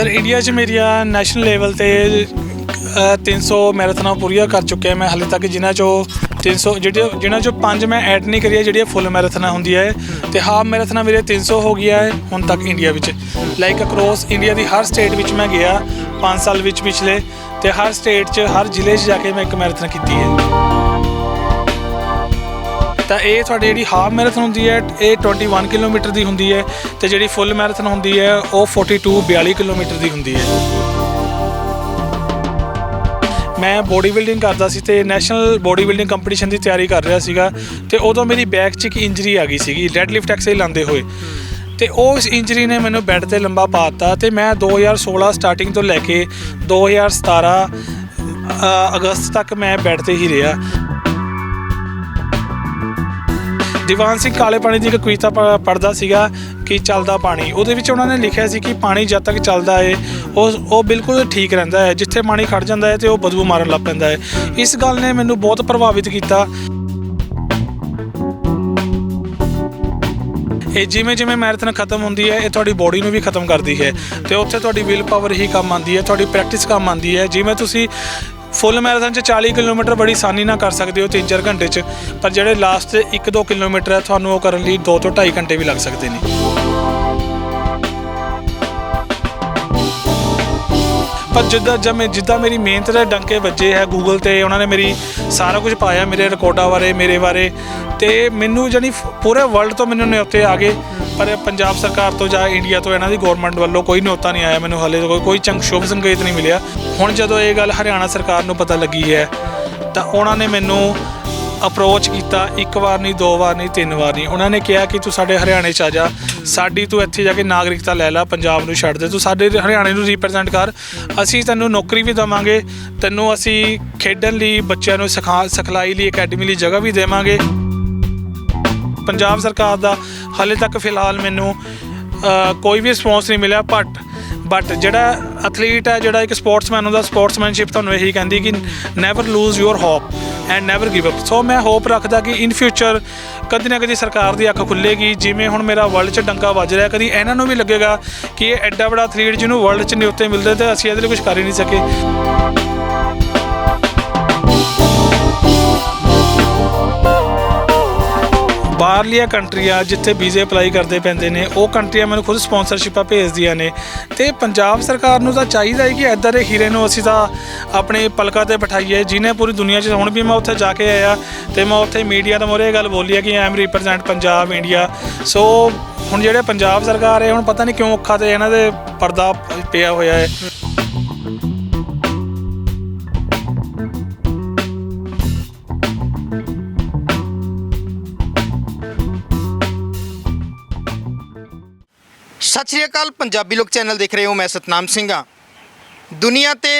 Sir India च मेरिया national level ते 300 मैराथनां पूरियां कर चुके मैं हाले तक, जिन्हां चों 300 जिन्हां चों 5 मैं ऐड नहीं करिया जिहड़ियां फुल मैराथनां हुंदियां है, ते हाफ मैराथनां मेरे 300 हो गया है हुण तक India which. Like across India the her state which मैं गया 5 साल विच पिछले, ते हर स्टेट च हर जिले च जाके मैं एक मैराथन कीती है। ਤਾਂ ਇਹ ਤੁਹਾਡੀ ਜਿਹੜੀ ਹਾਫ ਮੈਰਾਥਨ ਹੁੰਦੀ ਹੈ ਇਹ 21 ਕਿਲੋਮੀਟਰ ਦੀ ਹੁੰਦੀ ਹੈ, ਤੇ ਜਿਹੜੀ ਫੁੱਲ ਮੈਰਾਥਨ ਹੁੰਦੀ ਹੈ ਉਹ 42 ਕਿਲੋਮੀਟਰ ਦੀ ਹੁੰਦੀ ਹੈ। ਮੈਂ ਬੋਡੀ ਬਿਲਡਿੰਗ ਕਰਦਾ ਸੀ ਤੇ ਨੈਸ਼ਨਲ ਬੋਡੀ ਬਿਲਡਿੰਗ ਕੰਪੀਟੀਸ਼ਨ ਦੀ ਤਿਆਰੀ ਕਰ ਰਿਹਾ ਸੀਗਾ, ਤੇ ਉਦੋਂ ਮੇਰੀ ਬੈਕ 'ਚ ਇੱਕ ਇੰਜਰੀ ਆ ਗਈ ਸੀਗੀ ਡੈਡ ਲਿਫਟ ਐਕਸਰਸਾਈਜ਼ ਲਾਉਂਦੇ ਹੋਏ, ਤੇ ਉਸ ਇੰਜਰੀ ਨੇ ਮੈਨੂੰ ਬੈੱਡ 'ਤੇ ਲੰਬਾ ਪਾ ਦਿੱਤਾ। ਤੇ ਮੈਂ 2016 ਸਟਾਰਟਿੰਗ ਤੋਂ ਲੈ ਕੇ 2017 ਅਗਸਤ ਤੱਕ ਮੈਂ ਬੈੱਡ 'ਤੇ ਹੀ ਰਿਹਾ। ਦੀਵਾਨ ਸਿੰਘ ਕਾਲੇ ਪਾਣੀ ਦੀ ਇੱਕ ਕਵਿਤਾ ਪੜ੍ਹਦਾ ਸੀਗਾ ਕਿ ਚੱਲਦਾ ਪਾਣੀ, ਉਹਦੇ ਵਿੱਚ ਉਹਨਾਂ ਨੇ ਲਿਖਿਆ ਸੀ ਕਿ ਪਾਣੀ ਜਦ ਤੱਕ ਚੱਲਦਾ ਹੈ ਉਹ ਬਿਲਕੁਲ ਠੀਕ ਰਹਿੰਦਾ ਹੈ, ਜਿੱਥੇ ਪਾਣੀ ਖੜ ਜਾਂਦਾ ਹੈ ਤੇ ਉਹ ਬਦਬੂ ਮਾਰਨ ਲੱਗ ਪੈਂਦਾ ਹੈ। ਇਸ ਗੱਲ ਨੇ ਮੈਨੂੰ ਬਹੁਤ ਪ੍ਰਭਾਵਿਤ ਕੀਤਾ। ਇਹ ਜਿਵੇਂ ਜਿਵੇਂ ਮੈਰਾਥਨ ਖਤਮ ਹੁੰਦੀ ਹੈ ਇਹ ਤੁਹਾਡੀ ਬੋਡੀ ਨੂੰ ਵੀ ਖਤਮ ਕਰਦੀ ਹੈ, ਤੇ ਉੱਥੇ ਤੁਹਾਡੀ ਵਿਲ ਪਾਵਰ ਹੀ ਕੰਮ ਆਉਂਦੀ ਹੈ, ਤੁਹਾਡੀ ਪ੍ਰੈਕਟਿਸ ਕੰਮ ਆਉਂਦੀ ਹੈ। ਜਿਵੇਂ ਤੁਸੀਂ ਫੁੱਲ ਮੈਰਾਥਨ 'ਚ 40 ਕਿਲੋਮੀਟਰ ਬੜੀ ਆਸਾਨੀ ਨਾਲ ਕਰ ਸਕਦੇ ਹੋ 3-4 ਘੰਟੇ 'ਚ, ਪਰ ਜਿਹੜੇ ਲਾਸਟ 1-2 ਕਿਲੋਮੀਟਰ ਹੈ ਤੁਹਾਨੂੰ ਉਹ ਕਰਨ ਲਈ 2 ਤੋਂ 2.5 ਘੰਟੇ ਵੀ ਲੱਗ ਸਕਦੇ ਨੇ। ਪਰ ਜਿੱਦਾਂ ਮੇਰੀ ਮਿਹਨਤ ਦੇ ਡੰਕੇ ਵੱਜੇ ਹੈ ਗੂਗਲ 'ਤੇ, ਉਹਨਾਂ ਨੇ ਮੇਰੀ ਸਾਰਾ ਕੁਝ ਪਾਇਆ ਮੇਰੇ ਰਿਕਾਰਡਾਂ ਬਾਰੇ ਮੇਰੇ ਬਾਰੇ, ਤੇ ਮੈਨੂੰ ਜਾਨੀ ਪੂਰੇ ਵਰਲਡ ਤੋਂ ਮੈਨੂੰ ਨਿਯੁਕਤੇ ਆ ਗਏ, ਪਰ ਪੰਜਾਬ ਸਰਕਾਰ ਤੋਂ ਜਾਂ ਇੰਡੀਆ ਤੋਂ ਇਹਨਾਂ ਦੀ ਗੌਰਮੈਂਟ ਵੱਲੋਂ ਕੋਈ ਨਿਯੁਕਤਾ ਨਹੀਂ ਆਇਆ ਮੈਨੂੰ ਹਾਲੇ, ਕੋਈ ਸ਼ੁਭ ਸੰਕੇਤ ਨਹੀਂ ਮਿਲਿਆ। ਹੁਣ ਜਦੋਂ ਇਹ ਗੱਲ ਹਰਿਆਣਾ ਸਰਕਾਰ ਨੂੰ ਪਤਾ ਲੱਗੀ ਹੈ ਤਾਂ ਉਹਨਾਂ ਨੇ ਮੈਨੂੰ ਅਪਰੋਚ ਕੀਤਾ, 1 ਵਾਰ ਨਹੀਂ 2 ਵਾਰ ਨਹੀਂ 3 ਵਾਰ ਨਹੀਂ। ਉਹਨਾਂ ਨੇ ਕਿਹਾ ਕਿ ਤੂੰ ਸਾਡੇ ਹਰਿਆਣੇ 'ਚ ਆ ਜਾ, ਸਾਡੀ ਤੂੰ ਇੱਥੇ ਜਾ ਕੇ ਨਾਗਰਿਕਤਾ ਲੈ ਲਾ, ਪੰਜਾਬ ਨੂੰ ਛੱਡ ਦੇ, ਤੂੰ ਸਾਡੇ ਹਰਿਆਣੇ ਨੂੰ ਰਿਪਰੈਜ਼ੈਂਟ ਕਰ, ਅਸੀਂ ਤੈਨੂੰ ਨੌਕਰੀ ਵੀ ਦੇਵਾਂਗੇ, ਤੈਨੂੰ ਅਸੀਂ ਖੇਡਣ ਲਈ ਬੱਚਿਆਂ ਨੂੰ ਸਿਖਲਾਈ ਲਈ ਅਕੈਡਮੀ ਲਈ ਜਗ੍ਹਾ ਵੀ ਦੇਵਾਂਗੇ। ਪੰਜਾਬ ਸਰਕਾਰ ਦਾ ਹਾਲੇ ਤੱਕ ਫਿਲਹਾਲ ਮੈਨੂੰ ਕੋਈ ਵੀ ਰਿਸਪੌਂਸ ਨਹੀਂ ਮਿਲਿਆ, ਬਟ ਜਿਹੜਾ ਐਥਲੀਟ ਹੈ, ਜਿਹੜਾ ਇੱਕ ਸਪੋਰਟਸਮੈਨ ਹੁੰਦਾ, ਸਪੋਰਟਸਮੈਨਸ਼ਿਪ ਤੁਹਾਨੂੰ ਇਹੀ ਕਹਿੰਦੀ ਕਿ never lose your hope and never give up. So ਮੈਂ ਹੋਪ ਰੱਖਦਾ ਕਿ ਇਨ ਫਿਊਚਰ ਕਦੀ ਨਾ ਕਦੀ ਸਰਕਾਰ ਦੀ ਅੱਖ ਖੁੱਲ੍ਹੇਗੀ, ਜਿਵੇਂ ਹੁਣ ਮੇਰਾ ਵਰਲਡ 'ਚ ਡੰਕਾ ਵੱਜ ਰਿਹਾ, ਕਦੀ ਇਹਨਾਂ ਨੂੰ ਵੀ ਲੱਗੇਗਾ ਕਿ ਇਹ ਐਡਾ ਬੜਾ ਐਥਲੀਟ ਜਿਹਨੂੰ ਵਰਲਡ 'ਚ ਨਿਯੁਕਤੇ ਮਿਲਦੇ ਤੇ ਅਸੀਂ ਇਹਦੇ ਲਈ ਕੁਝ ਕਰ ਹੀ ਨਹੀਂ ਸਕੇ। ਬਾਹਰਲੀਆਂ ਕੰਟਰੀਆਂ ਜਿੱਥੇ ਵੀਜ਼ੇ ਅਪਲਾਈ ਕਰਦੇ ਪੈਂਦੇ ਨੇ, ਉਹ ਕੰਟਰੀਆਂ ਮੈਨੂੰ ਖੁਦ ਸਪੋਂਸਰਸ਼ਿਪਾਂ ਭੇਜਦੀਆਂ ਨੇ, ਤੇ ਪੰਜਾਬ ਸਰਕਾਰ ਨੂੰ ਤਾਂ ਚਾਹੀਦਾ ਹੈ ਕਿ ਇੱਦਾਂ ਦੇ ਹੀਰੇ ਨੂੰ ਅਸੀਂ ਤਾਂ ਆਪਣੇ ਪਲਕਾਂ 'ਤੇ ਬਿਠਾਈਏ, ਜਿਹਨੇ ਪੂਰੀ ਦੁਨੀਆ 'ਚ। ਹੁਣ ਵੀ ਮੈਂ ਉੱਥੇ ਜਾ ਕੇ ਆਇਆ ਅਤੇ ਮੈਂ ਉੱਥੇ ਮੀਡੀਆ ਦੇ ਮੂਹਰੇ ਇਹ ਗੱਲ ਬੋਲੀ ਹੈ ਕਿ I am represent Punjab India. So ਹੁਣ ਜਿਹੜੇ ਪੰਜਾਬ ਸਰਕਾਰ ਹੈ, ਹੁਣ ਪਤਾ ਨਹੀਂ ਕਿਉਂ ਅੱਖਾਂ 'ਤੇ ਇਹਨਾਂ ਦੇ ਪਰਦਾ ਪਿਆ ਹੋਇਆ ਹੈ। सत श्री अकाल, पंजाबी लोक चैनल देख रहे हो, मैं सतनाम सिंह हाँ। दुनिया ते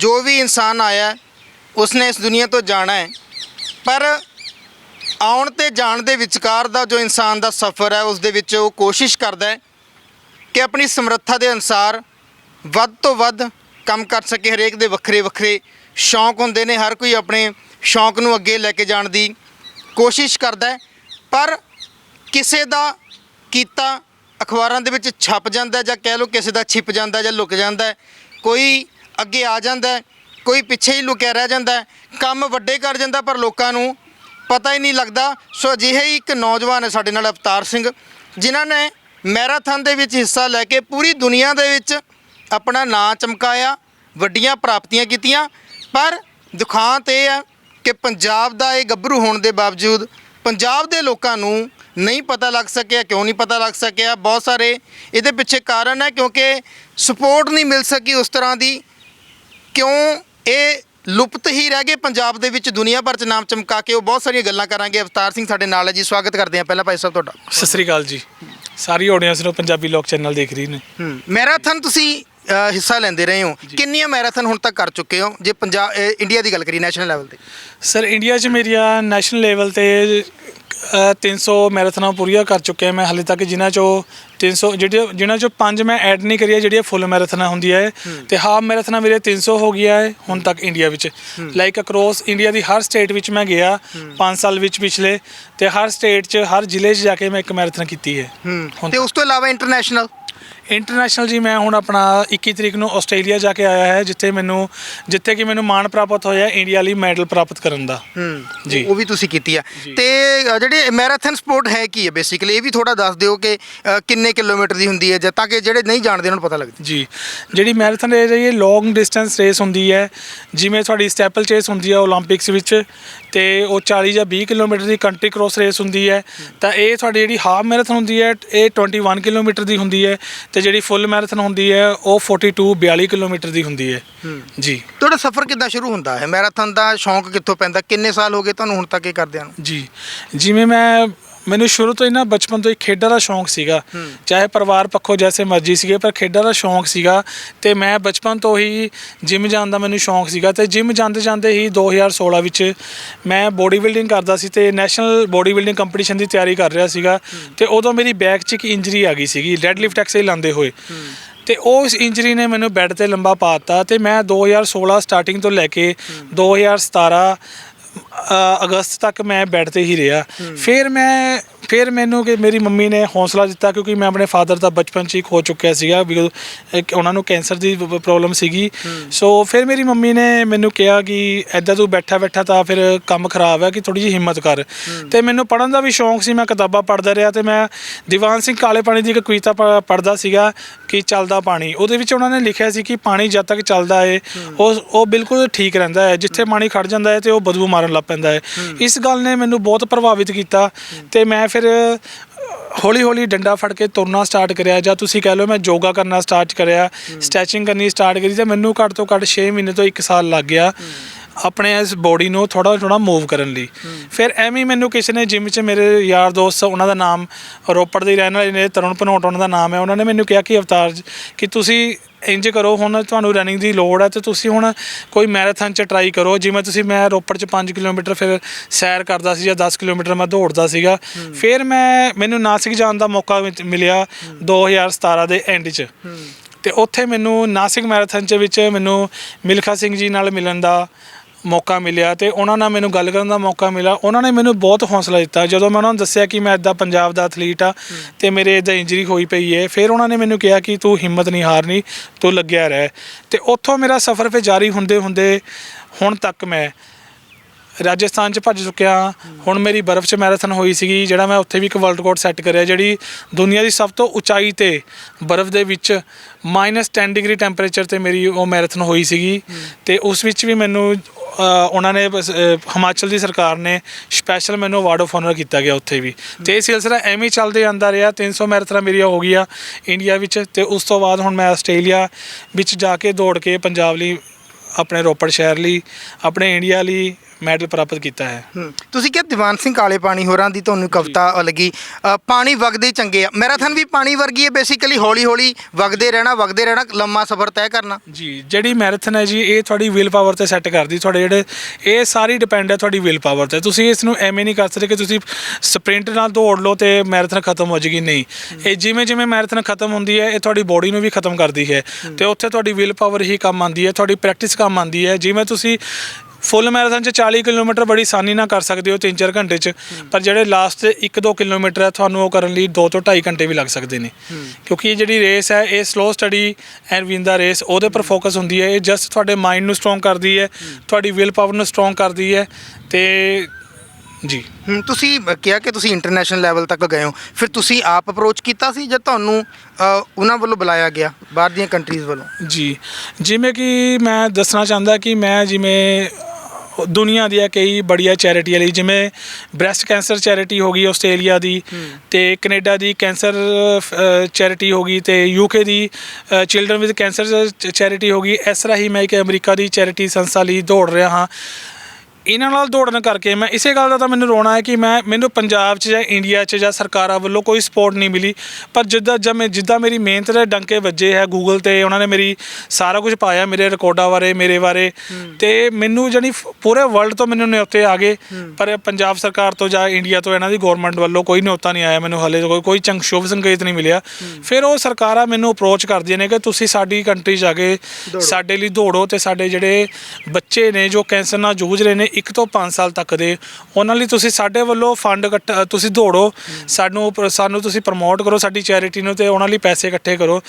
जो भी इंसान आया उसने इस दुनिया तो जाना है, पर आउण ते जाण दे विचकार दा जो इंसान दा सफ़र है उस दे विच वो कोशिश करता है कि अपनी समर्था के अनुसार वध तो वध काम कर सके। हरेक दे वक्रे वक्रे शौक होंदे ने, हर कोई अपने शौक नूं अगे लैके जाण दी कोशिश करता है, पर किसी दा कीता अखबारां दे विच छप जांदा है, जां कह लो किसी दा छिप जांदा है, जां लुक जांदा है, कोई अगे आ जांदा है, कोई पिछे ही लुकिया रह जांदा है, काम वड्डे कर जांदा पर लोकां नूं पता ही नहीं लगदा। सो अजिहे ही एक नौजवान है साडे नाल अवतार सिंह, जिन्हां ने मैराथन दे विच हिस्सा लैके पूरी दुनिया दे विच अपना नां चमकाया, वड्डियां प्राप्तियां कीतियां। पर दुखांत इह है कि पंजाब दा इह गभरू होण दे बावजूद पंजाब दे लोकां नूं नहीं पता लग सकिया। क्यों नहीं पता लग सकिया? बहुत सारे इहदे पिछे कारण है, क्योंकि सपोर्ट नहीं मिल सकी उस तरह की। क्यों ये लुप्त ही रह गए पंजाब दे विच दुनिया भर च नाम चमका के? वो बहुत सारिया गल्लां करांगे। अवतार सिंह साडे नाल है जी, स्वागत करते हैं पहला भाई साहब तुहाडा। सत श्री अकाल जी, सारी ऑडियंस नूं पंजाबी लोक चैनल देख रही ने। मैराथन तुसीं हिस्सा लेंदे रहे हो, कितनियां मैराथन हुण तक कर चुके हो जे पंजाब इंडिया की गल करिए नैशनल लैवल ते? सर इंडिया च मेरिया नैशनल लेवल ते 300 मैराथनां पूरियां कर चुके मैं हाले तक, जिन्हां चों 300 जिन्हां चों 5 मैं ऐड नहीं करिया जिहड़ियां फुल मैराथनां हुंदियां है, ते हाफ मैराथनां मेरे 300 हो गया है हुण तक India which. Like across India the her state which मैं गया 5 साल विच पिछले, ते हर स्टेट च हर जिले च जाके मैं एक मैराथन कीती है। ते उस तो इलावा इंटरनेशनल ਇੰਟਰਨੈਸ਼ਨਲ ਜੀ ਮੈਂ ਹੁਣ ਆਪਣਾ 21 ਤਰੀਕ ਨੂੰ ਆਸਟ੍ਰੇਲੀਆ ਜਾ ਕੇ ਆਇਆ ਹੈ, ਜਿੱਥੇ ਕਿ ਮੈਨੂੰ ਮਾਣ ਪ੍ਰਾਪਤ ਹੋਇਆ ਇੰਡੀਆ ਲਈ ਮੈਡਲ ਪ੍ਰਾਪਤ ਕਰਨ ਦਾ। ਜੀ ਉਹ ਵੀ ਤੁਸੀਂ ਕੀਤੀ ਆ। ਤੇ ਜਿਹੜੇ ਮੈਰਾਥਨ ਸਪੋਰਟ ਹੈ ਕੀ ਹੈ ਬੇਸਿਕਲੀ, ਇਹ ਵੀ ਥੋੜਾ ਦੱਸ ਦਿਓ ਕਿ ਕਿੰਨੇ ਕਿਲੋਮੀਟਰ ਦੀ ਹੁੰਦੀ ਹੈ, ਜਾਂ ਤਾਂ ਕਿ ਜਿਹੜੇ ਨਹੀਂ ਜਾਣਦੇ ਉਹਨਾਂ ਨੂੰ ਪਤਾ ਲੱਗੇ। ਜੀ, ਜਿਹੜੀ ਮੈਰਾਥਨ ਰੇਸ ਹੈ ਇਹ ਲੌਂਗ ਡਿਸਟੈਂਸ ਰੇਸ ਹੁੰਦੀ ਹੈ, ਜਿਵੇਂ ਤੁਹਾਡੀ ਸਟੈਪਲ ਚੇਸ ਹੁੰਦੀ ਹੈ ਓਲੰਪਿਕਸ ਵਿੱਚ, ਤੇ ਉਹ 40 ਜਾਂ 20 ਕਿਲੋਮੀਟਰ ਦੀ ਕੰਟਰੀ ਕ੍ਰੋਸ ਰੇਸ ਹੁੰਦੀ ਹੈ। ਤਾਂ ਇਹ ਤੁਹਾਡੀ ਜਿਹੜੀ ਹਾਫ ਮੈਰਾਥਨ ਹੁੰਦੀ ਹੈ ਇਹ 21 ਕਿਲੋਮੀਟਰ ਦੀ ਹੁੰਦੀ ਹੈ, ਤੇ ਜਿਹੜੀ ਫੁੱਲ ਮੈਰਾਥਨ ਹੁੰਦੀ ਹੈ ਉਹ 42 ਕਿਲੋਮੀਟਰ ਦੀ ਹੁੰਦੀ ਹੈ। ਜੀ, ਤੁਹਾਡਾ ਸਫ਼ਰ ਕਿੱਦਾਂ ਸ਼ੁਰੂ ਹੁੰਦਾ ਹੈ? ਮੈਰਾਥਨ ਦਾ ਸ਼ੌਂਕ ਕਿੱਥੋਂ ਪੈਂਦਾ? ਕਿੰਨੇ ਸਾਲ ਹੋ ਗਏ ਤੁਹਾਨੂੰ ਹੁਣ ਤੱਕ ਇਹ ਕਰਦਿਆਂ ਨੂੰ? ਜੀ, ਜਿਵੇਂ ਮੈਨੂੰ ਸ਼ੁਰੂ ਤੋਂ ਹੀ ਨਾ ਬਚਪਨ ਤੋਂ ਹੀ ਖੇਡਾਂ ਦਾ ਸ਼ੌਂਕ ਸੀਗਾ, ਚਾਹੇ ਪਰਿਵਾਰ ਪੱਖੋਂ ਜੈਸੇ ਮਰਜ਼ੀ ਸੀਗੇ, ਪਰ ਖੇਡਾਂ ਦਾ ਸ਼ੌਂਕ ਸੀਗਾ। ਤੇ ਮੈਂ ਬਚਪਨ ਤੋਂ ਹੀ ਜਿਮ ਜਾਣ ਦਾ ਮੈਨੂੰ ਸ਼ੌਂਕ ਸੀਗਾ, ਤੇ ਜਿਮ ਜਾਂਦੇ ਜਾਂਦੇ ਹੀ 2016 ਵਿੱਚ ਮੈਂ ਬੋਡੀ ਬਿਲਡਿੰਗ ਕਰਦਾ ਸੀ ਤੇ ਨੈਸ਼ਨਲ ਬੋਡੀ ਬਿਲਡਿੰਗ ਕੰਪੀਟੀਸ਼ਨ ਦੀ ਤਿਆਰੀ ਕਰ ਰਿਹਾ ਸੀਗਾ। ਤੇ ਉਦੋਂ ਮੇਰੀ ਬੈਕ 'ਚ ਇੱਕ ਇੰਜਰੀ ਆ ਗਈ ਸੀਗੀ ਡੈਡ ਲਿਫਟ ਐਕਸਰਸਾਈਜ਼ ਲਾਉਂਦੇ ਹੋਏ, ਤੇ ਉਸ ਇੰਜਰੀ ਨੇ ਮੈਨੂੰ ਬੈੱਡ ਤੇ ਲੰਬਾ ਪਾ ਦਿੱਤਾ। ਤੇ ਮੈਂ 2016 ਸਟਾਰਟਿੰਗ ਤੋਂ ਲੈ ਕੇ 2017 ਅਗਸਤ ਤੱਕ ਮੈਂ ਬੈੱਡ ਤੇ ਹੀ ਰਿਹਾ। ਫਿਰ ਮੈਨੂੰ ਕਿ ਮੇਰੀ ਮੰਮੀ ਨੇ ਹੌਸਲਾ ਦਿੱਤਾ, ਕਿਉਂਕਿ ਮੈਂ ਆਪਣੇ ਫਾਦਰ ਦਾ ਬਚਪਨ 'ਚ ਹੀ ਖੋ ਚੁੱਕਿਆ ਸੀਗਾ, ਵੀ ਉਹਨਾਂ ਨੂੰ ਕੈਂਸਰ ਦੀ ਪ੍ਰੋਬਲਮ ਸੀਗੀ। ਸੋ ਫਿਰ ਮੇਰੀ ਮੰਮੀ ਨੇ ਮੈਨੂੰ ਕਿਹਾ ਕਿ ਇੱਦਾਂ ਤੂੰ ਬੈਠਾ ਤਾਂ ਫਿਰ ਕੰਮ ਖਰਾਬ ਹੈ, ਕਿ ਥੋੜ੍ਹੀ ਜਿਹੀ ਹਿੰਮਤ ਕਰ। ਤੇ ਮੈਨੂੰ ਪੜ੍ਹਨ ਦਾ ਵੀ ਸ਼ੌਂਕ ਸੀ, ਮੈਂ ਕਿਤਾਬਾਂ ਪੜ੍ਹਦਾ ਰਿਹਾ, ਤੇ ਮੈਂ ਦੀਵਾਨ ਸਿੰਘ ਕਾਲੇ ਪਾਣੀ ਦੀ ਇੱਕ ਕਵਿਤਾ ਪੜ੍ਹਦਾ ਸੀਗਾ ਕਿ ਚੱਲਦਾ ਪਾਣੀ। ਉਹਦੇ ਵਿੱਚ ਉਹਨਾਂ ਨੇ ਲਿਖਿਆ ਸੀ ਕਿ ਪਾਣੀ ਜਦ ਤੱਕ ਚੱਲਦਾ ਹੈ ਉਹ ਬਿਲਕੁਲ ਠੀਕ ਰਹਿੰਦਾ ਹੈ, ਜਿੱਥੇ ਪਾਣੀ ਖੜ ਜਾਂਦਾ ਹੈ ਤੇ ਉਹ ਬਦਬੂ ਮਾਰਨ ਲੱਗ ਪੈਂਦਾ ਹੈ। ਇਸ ਗੱਲ ਨੇ ਮੈਨੂੰ ਬਹੁਤ ਪ੍ਰਭਾਵਿਤ ਕੀਤਾ, ਤੇ ਮੈਂ ਫਿਰ ਹੌਲੀ ਹੌਲੀ ਡੰਡਾ ਫੜ ਕੇ ਤੁਰਨਾ ਸਟਾਰਟ ਕਰਿਆ, ਜਾਂ ਤੁਸੀਂ ਕਹਿ ਲਓ ਮੈਂ ਯੋਗਾ ਕਰਨਾ ਸਟਾਰਟ ਕਰਿਆ, ਸਟ੍ਰੈਚਿੰਗ ਕਰਨੀ ਸਟਾਰਟ ਕਰੀ। ਤੇ ਮੈਨੂੰ ਘੱਟ ਤੋਂ ਘੱਟ 6 ਮਹੀਨੇ ਤੋਂ 1 ਸਾਲ ਲੱਗ ਗਿਆ ਆਪਣੇ ਇਸ ਬੋਡੀ ਨੂੰ ਥੋੜਾ ਮੂਵ ਕਰਨ ਲਈ। ਫਿਰ ਐਵੇਂ ਮੈਨੂੰ ਕਿਸੇ ਨੇ ਜਿਮ 'ਚ, ਮੇਰੇ ਯਾਰ ਦੋਸਤ, ਉਹਨਾਂ ਦਾ ਨਾਮ ਰੋਪੜ ਦੇ ਰਹਿਣ ਵਾਲੇ ਨੇ, ਤਰੁਣ ਭਨੋਟ ਉਹਨਾਂ ਦਾ ਨਾਮ ਹੈ, ਉਹਨਾਂ ਨੇ ਮੈਨੂੰ ਕਿਹਾ ਕਿ ਅਵਤਾਰ ਕਿ ਤੁਸੀਂ ਇੰਜ ਕਰੋ, ਹੁਣ ਤੁਹਾਨੂੰ ਰਨਿੰਗ ਦੀ ਲੋੜ ਹੈ ਤੇ ਤੁਸੀਂ ਹੁਣ ਕੋਈ ਮੈਰਾਥਨ 'ਚ ਟਰਾਈ ਕਰੋ। ਜਿਵੇਂ ਮੈਂ ਰੋਪੜ 'ਚ 5 ਕਿਲੋਮੀਟਰ ਫਿਰ ਸੈਰ ਕਰਦਾ ਸੀ, ਜਾਂ 10 ਕਿਲੋਮੀਟਰ ਮੈਂ ਦੌੜਦਾ ਸੀਗਾ। ਫਿਰ ਮੈਨੂੰ ਨਾਸਿਕ ਜਾਣ ਦਾ ਮੌਕਾ ਮਿਲਿਆ 2017 ਦੇ ਐਂਡ 'ਚ, ਤੇ ਉੱਥੇ ਮੈਨੂੰ ਨਾਸਿਕ ਮੈਰਾਥਨ 'ਚ ਵਿੱਚ ਮੈਨੂੰ ਮਿਲਖਾ ਸਿੰਘ ਜੀ ਨਾਲ ਮਿਲਣ ਦਾ ਮੌਕਾ ਮਿਲਿਆ, ਤੇ ਉਹਨਾਂ ਨਾਲ ਮੈਨੂੰ ਗੱਲ ਕਰਨ ਦਾ ਮੌਕਾ ਮਿਲਿਆ। ਉਹਨਾਂ ਨੇ ਮੈਨੂੰ ਬਹੁਤ ਹੌਸਲਾ ਦਿੱਤਾ। ਜਦੋਂ ਮੈਂ ਉਹਨਾਂ ਨੂੰ ਦੱਸਿਆ ਕਿ ਮੈਂ ਇੱਦਾਂ ਪੰਜਾਬ ਦਾ ਐਥਲੀਟ ਆ ਤੇ ਮੇਰੇ ਇੱਦਾਂ ਇੰਜਰੀ ਹੋਈ ਪਈ ਹੈ, ਫਿਰ ਉਹਨਾਂ ਨੇ ਮੈਨੂੰ ਕਿਹਾ ਕਿ ਤੂੰ ਹਿੰਮਤ ਨਹੀਂ ਹਾਰਨੀ, ਤੂੰ ਲੱਗਿਆ ਰਹਿ। ਤੇ ਉੱਥੋਂ ਮੇਰਾ ਸਫ਼ਰ ਫਿਰ ਜਾਰੀ ਹੁੰਦੇ ਹੁਣ ਤੱਕ ਮੈਂ ਰਾਜਸਥਾਨ 'ਚ ਭੱਜ ਚੁੱਕਿਆ। ਹੁਣ ਮੇਰੀ ਬਰਫ਼ 'ਚ ਮੈਰਾਥਨ ਹੋਈ ਸੀਗੀ, ਜਿਹੜਾ ਮੈਂ ਉੱਥੇ ਵੀ ਇੱਕ ਵਰਲਡ ਰਿਕਾਰਡ ਸੈੱਟ ਕਰਿਆ, ਜਿਹੜੀ ਦੁਨੀਆ ਦੀ ਸਭ ਤੋਂ ਉਚਾਈ 'ਤੇ ਬਰਫ਼ ਦੇ ਵਿੱਚ -10 ਡਿਗਰੀ ਟੈਂਪਰੇਚਰ 'ਤੇ ਮੇਰੀ ਉਹ ਮੈਰਾਥਨ ਹੋਈ ਸੀਗੀ। ਤੇ ਉਸ ਵਿੱਚ ਵੀ ਮੈਨੂੰ ਉਹਨਾਂ ਨੇ ਹਿਮਾਚਲ ਦੀ ਸਰਕਾਰ ਨੇ ਸਪੈਸ਼ਲ ਮੈਨੂੰ ਅਵਾਰਡ ਆਫ ਆਨਰ ਕੀਤਾ ਗਿਆ ਉੱਥੇ ਵੀ। ਤੇ ਇਹ ਸਿਲਸਿਲਾ ਐਵੇਂ ਚੱਲਦੇ ਆਉਂਦਾ ਰਿਹਾ। 300 ਮੈਰਾਥਨਾਂ ਮੇਰੀਆਂ ਹੋ ਗਈਆਂ ਇੰਡੀਆ ਵਿੱਚ, ਤੇ ਉਸ ਤੋਂ ਬਾਅਦ ਹੁਣ ਮੈਂ ਆਸਟ੍ਰੇਲੀਆ ਵਿੱਚ ਜਾ ਕੇ ਦੌੜ ਕੇ ਪੰਜਾਬ ਲਈ, ਆਪਣੇ ਰੋਪੜ ਸ਼ਹਿਰ ਲਈ, ਆਪਣੇ ਇੰਡੀਆ ਲਈ ਮੈਡਲ ਪ੍ਰਾਪਤ ਕੀਤਾ ਹੈ। ਤੁਸੀਂ ਕਿਹਾ ਦੀਵਾਨ ਸਿੰਘ ਕਾਲੇ ਪਾਣੀ ਹੋਰਾਂ ਦੀ ਤੁਹਾਨੂੰ ਕਵਿਤਾ ਲੱਗੀ, ਪਾਣੀ ਵਗਦੇ ਚੰਗੇ ਆ। ਮੈਰਾਥਨ ਵੀ ਪਾਣੀ ਵਰਗੀ ਹੈ ਬੇਸਿਕਲੀ, ਹੌਲੀ ਹੌਲੀ ਵਗਦੇ ਰਹਿਣਾ, ਲੰਮਾ ਸਫ਼ਰ ਤੈਅ ਕਰਨਾ। ਜੀ, ਜਿਹੜੀ ਮੈਰਾਥਨ ਹੈ ਜੀ, ਇਹ ਤੁਹਾਡੀ ਵਿਲ ਪਾਵਰ 'ਤੇ ਸੈੱਟ ਕਰਦੀ। ਤੁਹਾਡੇ ਇਹ ਸਾਰੀ ਡਿਪੈਂਡ ਹੈ ਤੁਹਾਡੀ ਵਿਲ ਪਾਵਰ 'ਤੇ। ਤੁਸੀਂ ਇਸ ਨੂੰ ਐਵੇਂ ਨਹੀਂ ਕਰ ਸਕਦੇ ਕਿ ਤੁਸੀਂ ਸਪ੍ਰਿੰਟ ਨਾਲ ਦੌੜ ਲਓ ਤੇ ਮੈਰਾਥਨ ਖਤਮ ਹੋ ਜਾਏਗੀ, ਨਹੀਂ। ਇਹ ਜਿਵੇਂ ਮੈਰਾਥਨ ਖਤਮ ਹੁੰਦੀ ਹੈ, ਇਹ ਤੁਹਾਡੀ ਬੋਡੀ ਨੂੰ ਵੀ ਖਤਮ ਕਰਦੀ ਹੈ, ਤੇ ਉੱਥੇ ਤੁਹਾਡੀ ਵਿਲ ਪਾਵਰ ਹੀ ਕੰਮ ਆਉਂਦੀ ਹੈ, ਤੁਹਾਡੀ ਪ੍ਰੈਕਟਿਸ ਕੰਮ ਆਉਂਦੀ ਹੈ। ਜਿਵੇਂ ਤੁਸੀਂ ਫੁੱਲ ਮੈਰਾਥਨ 'ਚ 40 ਕਿਲੋਮੀਟਰ ਬੜੀ ਆਸਾਨੀ ਨਾਲ ਕਰ ਸਕਦੇ ਹੋ 3-4 ਘੰਟੇ 'ਚ, ਪਰ ਜਿਹੜੇ ਲਾਸਟ 1-2 ਕਿਲੋਮੀਟਰ ਹੈ ਤੁਹਾਨੂੰ ਉਹ ਕਰਨ ਲਈ 2 ਤੋਂ 2.5 ਘੰਟੇ ਵੀ ਲੱਗ ਸਕਦੇ ਨੇ, ਕਿਉਂਕਿ ਇਹ ਜਿਹੜੀ ਰੇਸ ਹੈ ਇਹ slow study and win the race ਉਹਦੇ ਪਰ ਫੋਕਸ ਹੁੰਦੀ ਹੈ। ਇਹ ਜਸਟ ਤੁਹਾਡੇ ਮਾਈਂਡ ਨੂੰ ਸਟਰੋਂਗ ਕਰਦੀ ਹੈ, ਤੁਹਾਡੀ ਵਿਲ ਪਾਵਰ ਨੂੰ ਸਟਰੋਂਗ ਕਰਦੀ ਹੈ। ਤੇ ਜੀ, ਤੁਸੀਂ ਕਿਹਾ ਕਿ ਤੁਸੀਂ ਇੰਟਰਨੈਸ਼ਨਲ ਲੈਵਲ ਤੱਕ ਗਏ ਹੋ, ਫਿਰ ਤੁਸੀਂ ਆਪ ਅਪਰੋਚ ਕੀਤਾ ਸੀ ਜਾਂ ਤੁਹਾਨੂੰ ਉਹਨਾਂ ਵੱਲੋਂ ਬੁਲਾਇਆ ਗਿਆ ਬਾਹਰ ਦੀਆਂ ਕੰਟਰੀਜ਼ ਵੱਲੋਂ? ਜੀ, ਜਿਵੇਂ ਕਿ ਮੈਂ ਦੱਸਣਾ ਚਾਹੁੰਦਾ ਕਿ ਮੈਂ ਜਿਵੇਂ ਦੁਨੀਆ ਦੀਆਂ ਕਈ ਬੜੀਆਂ ਚੈਰਿਟੀ ਵਾਲੀ, ਜਿਵੇਂ ਬ੍ਰੈਸਟ ਕੈਂਸਰ ਚੈਰਿਟੀ ਹੋ ਗਈ ਆਸਟ੍ਰੇਲੀਆ ਦੀ, ਤੇ ਕੈਨੇਡਾ ਦੀ ਕੈਂਸਰ ਚੈਰਿਟੀ ਹੋ ਗਈ, ਤੇ UK the children with cancer charity ਹੋ ਗਈ। ਇਸ ਤਰ੍ਹਾਂ ਹੀ ਮੈਂ ਇੱਕ ਅਮਰੀਕਾ ਦੀ ਚੈਰਿਟੀ ਸੰਸਥਾ ਲਈ ਦੌੜ ਰਿਹਾ ਹਾਂ। ਇਹਨਾਂ ਨਾਲ ਦੌੜਨ ਕਰਕੇ ਮੈਂ ਇਸੇ ਗੱਲ ਦਾ ਤਾਂ ਮੈਨੂੰ ਰੋਣਾ ਹੈ ਕਿ ਮੈਨੂੰ ਪੰਜਾਬ 'ਚ ਜਾਂ ਇੰਡੀਆ 'ਚ ਜਾਂ ਸਰਕਾਰਾਂ ਵੱਲੋਂ ਕੋਈ ਸਪੋਰਟ ਨਹੀਂ ਮਿਲੀ। ਪਰ ਜਿੱਦਾਂ ਮੇਰੀ ਮਿਹਨਤ ਦੇ ਡੰਕੇ ਵੱਜੇ ਹੈ ਗੂਗਲ 'ਤੇ, ਉਹਨਾਂ ਨੇ ਮੇਰੀ ਸਾਰਾ ਕੁਝ ਪਾਇਆ, ਮੇਰੇ ਰਿਕਾਰਡਾਂ ਬਾਰੇ, ਮੇਰੇ ਬਾਰੇ, ਤੇ ਮੈਨੂੰ ਜਾਣੀ ਪੂਰੇ ਵਰਲਡ ਤੋਂ ਮੈਨੂੰ ਨਿਯੁਕਤੇ ਆ ਗਏ। ਪਰ ਪੰਜਾਬ ਸਰਕਾਰ ਤੋਂ ਜਾਂ ਇੰਡੀਆ ਤੋਂ, ਇਹਨਾਂ ਦੀ ਗੌਰਮੈਂਟ ਵੱਲੋਂ ਕੋਈ ਨਿਯੁਕਤਾ ਨਹੀਂ ਆਇਆ ਮੈਨੂੰ ਹਾਲੇ, ਕੋਈ ਸ਼ੁਭ ਸੰਕੇਤ ਨਹੀਂ ਮਿਲਿਆ। ਫਿਰ ਉਹ ਸਰਕਾਰਾਂ ਮੈਨੂੰ ਅਪਰੋਚ ਕਰਦੀਆਂ ਨੇ ਕਿ ਤੁਸੀਂ ਸਾਡੀ ਕੰਟਰੀ 'ਚ ਆ ਕੇ ਸਾਡੇ ਲਈ ਦੌੜੋ, ਤੇ ਸਾਡੇ ਜਿਹੜੇ ਬੱਚੇ ਨੇ ਜੋ ਕੈਂਸਰ ਨਾਲ ਜੂਝ ਰਹੇ ਨੇ, 1 ਤੋਂ 5 ਸਾਲ ਤੱਕ ਦੇ, ਉਹਨਾਂ ਲਈ ਤੁਸੀਂ ਸਾਡੇ ਵੱਲੋਂ ਫੰਡ ਤੁਸੀਂ ਦੌੜੋ, ਸਾਨੂੰ ਤੁਸੀਂ ਪ੍ਰਮੋਟ ਕਰੋ ਸਾਡੀ ਚੈਰਿਟੀ ਨੂੰ, ਤੇ ਉਹਨਾਂ ਲਈ ਪੈਸੇ ਇਕੱਠੇ ਕਰੋ।